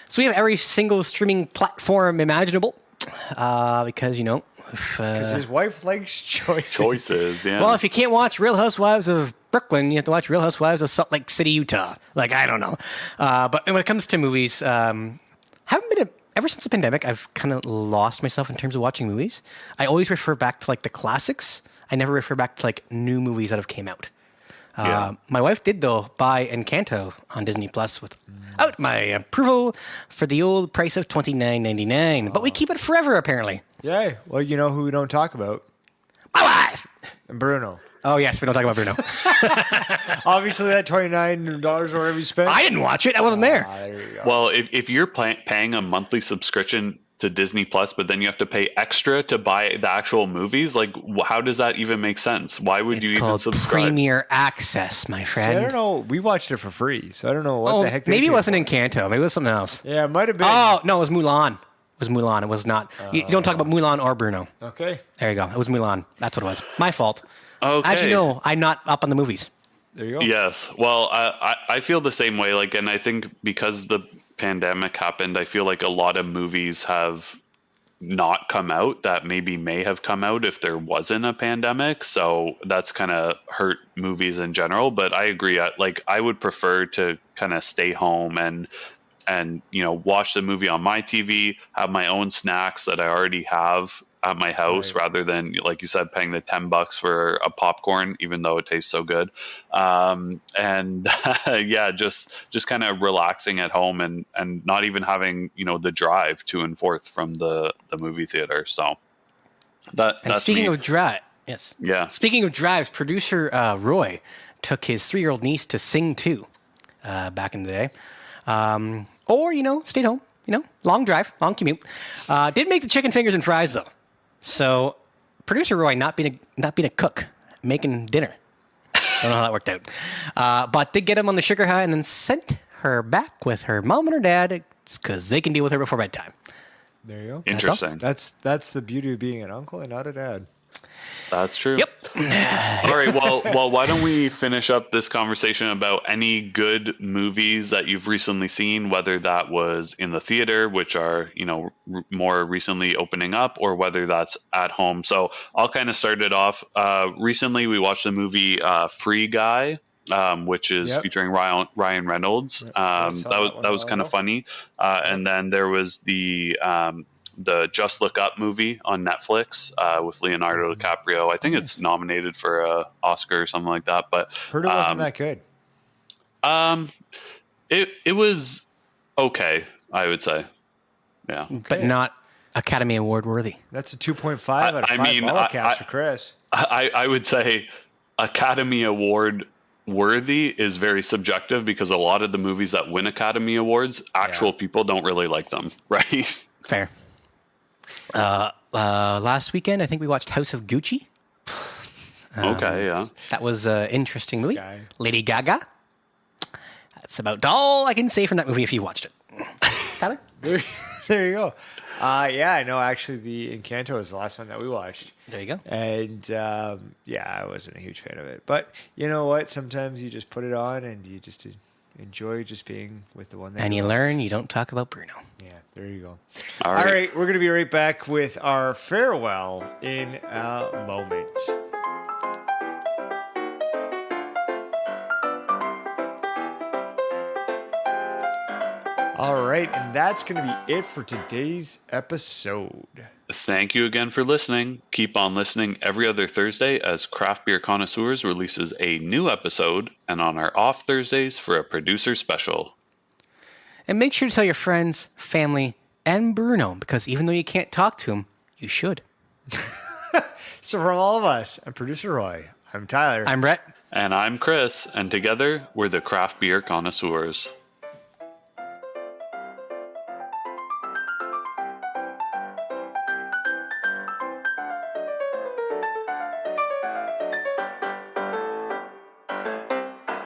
[SPEAKER 3] So we have every single streaming platform imaginable. Because
[SPEAKER 2] his wife likes choices.
[SPEAKER 1] Yeah.
[SPEAKER 3] Well, if you can't watch Real Housewives of Brooklyn, you have to watch Real Housewives of Salt Lake City, Utah. Like, I don't know. But when it comes to movies, haven't been ever since the pandemic. I've kind of lost myself in terms of watching movies. I always refer back to like the classics. I never refer back to like new movies that have came out. My wife did, though, buy Encanto on Disney Plus without my approval for the old price of $29.99. But we keep it forever, apparently.
[SPEAKER 2] Yeah. Well, you know who we don't talk about?
[SPEAKER 3] My wife!
[SPEAKER 2] And Bruno.
[SPEAKER 3] Oh, yes, we don't talk about Bruno.
[SPEAKER 2] Obviously, that $29 or whatever you spent.
[SPEAKER 3] I didn't watch it. I wasn't there.
[SPEAKER 2] There you go.
[SPEAKER 1] Well, if you're paying a monthly subscription to Disney Plus, but then you have to pay extra to buy the actual movies, like how does that even make sense? Why would you even subscribe?
[SPEAKER 3] It's called Premier Access, my friend.
[SPEAKER 2] See, I don't know. We watched it for free, so I don't know what the heck.
[SPEAKER 3] Maybe it wasn't Encanto. Maybe it was something else.
[SPEAKER 2] Yeah, it might have been.
[SPEAKER 3] Oh no, it was Mulan. It was not. You don't talk about Mulan or Bruno.
[SPEAKER 2] Okay.
[SPEAKER 3] There you go. It was Mulan. That's what it was. My fault.
[SPEAKER 1] Okay.
[SPEAKER 3] As you know, I'm not up on the movies.
[SPEAKER 2] There you go.
[SPEAKER 1] Yes. Well, I feel the same way. Like, and I think because the pandemic happened, I feel like a lot of movies have not come out that maybe may have come out if there wasn't a pandemic. So that's kind of hurt movies in general. But I agree. I would prefer to kind of stay home and watch the movie on my TV, have my own snacks that I already have at my house, rather than, like you said, paying the $10 for a popcorn, even though it tastes so good. Just kind of relaxing at home and not even having, the drive to and forth from the movie theater. So that's
[SPEAKER 3] speaking
[SPEAKER 1] me.
[SPEAKER 3] of drive, yes.
[SPEAKER 1] Yeah.
[SPEAKER 3] Speaking of drives, producer Roy took his 3-year-old niece to Sing 2 back in the day. Or, stayed home. long drive, long commute. Did make the chicken fingers and fries though. So producer Roy, not being a cook, making dinner. Don't know how that worked out. But did get him on the sugar high and then sent her back with her mom and her dad because they can deal with her before bedtime.
[SPEAKER 2] There you go.
[SPEAKER 1] Interesting.
[SPEAKER 2] That's the beauty of being an uncle and not a dad.
[SPEAKER 1] That's true.
[SPEAKER 3] Yep.
[SPEAKER 1] All right. Well, why don't we finish up this conversation about any good movies that you've recently seen, whether that was in the theater, which are, more recently opening up, or whether that's at home. So I'll kind of start it off. Recently, we watched the movie Free Guy, which is featuring Ryan Reynolds. That was kind of funny. And then there was the Just Look Up movie on Netflix with Leonardo DiCaprio. I think it's nominated for an Oscar or something like that. But
[SPEAKER 2] heard it wasn't that good.
[SPEAKER 1] It was okay, I would say. Yeah,
[SPEAKER 2] okay.
[SPEAKER 3] But not Academy Award worthy.
[SPEAKER 2] That's a 2.5 out of 5 bottle caps for Chris.
[SPEAKER 1] I would say Academy Award worthy is very subjective because a lot of the movies that win Academy Awards, actual people don't really like them, right?
[SPEAKER 3] Fair. Last weekend, I think we watched House of Gucci.
[SPEAKER 1] Okay, yeah.
[SPEAKER 3] That was an interesting movie.
[SPEAKER 2] Guy.
[SPEAKER 3] Lady Gaga. That's about all I can say from that movie if you watched it. Tyler?
[SPEAKER 2] There you go. I know. Actually, the Encanto is the last one that we watched.
[SPEAKER 3] There you go.
[SPEAKER 2] And I wasn't a huge fan of it. But you know what? Sometimes you just put it on and you just enjoy just being with the one that
[SPEAKER 3] And you learn you don't talk about Bruno.
[SPEAKER 2] Yeah, there you go.
[SPEAKER 1] All
[SPEAKER 2] All
[SPEAKER 1] right.
[SPEAKER 2] right, we're going to be right back with our farewell in a moment. All right, and that's going to be it for today's episode.
[SPEAKER 1] Thank you again for listening. Keep on listening every other Thursday as Craft Beer Connoisseurs releases a new episode, and on our off Thursdays for a producer special.
[SPEAKER 3] And make sure to tell your friends, family, and Bruno, because even though you can't talk to him, you should.
[SPEAKER 2] So from all of us, I'm producer Roy. I'm Tyler.
[SPEAKER 3] I'm Rhett.
[SPEAKER 1] And I'm Chris, and together we're the Craft Beer Connoisseurs.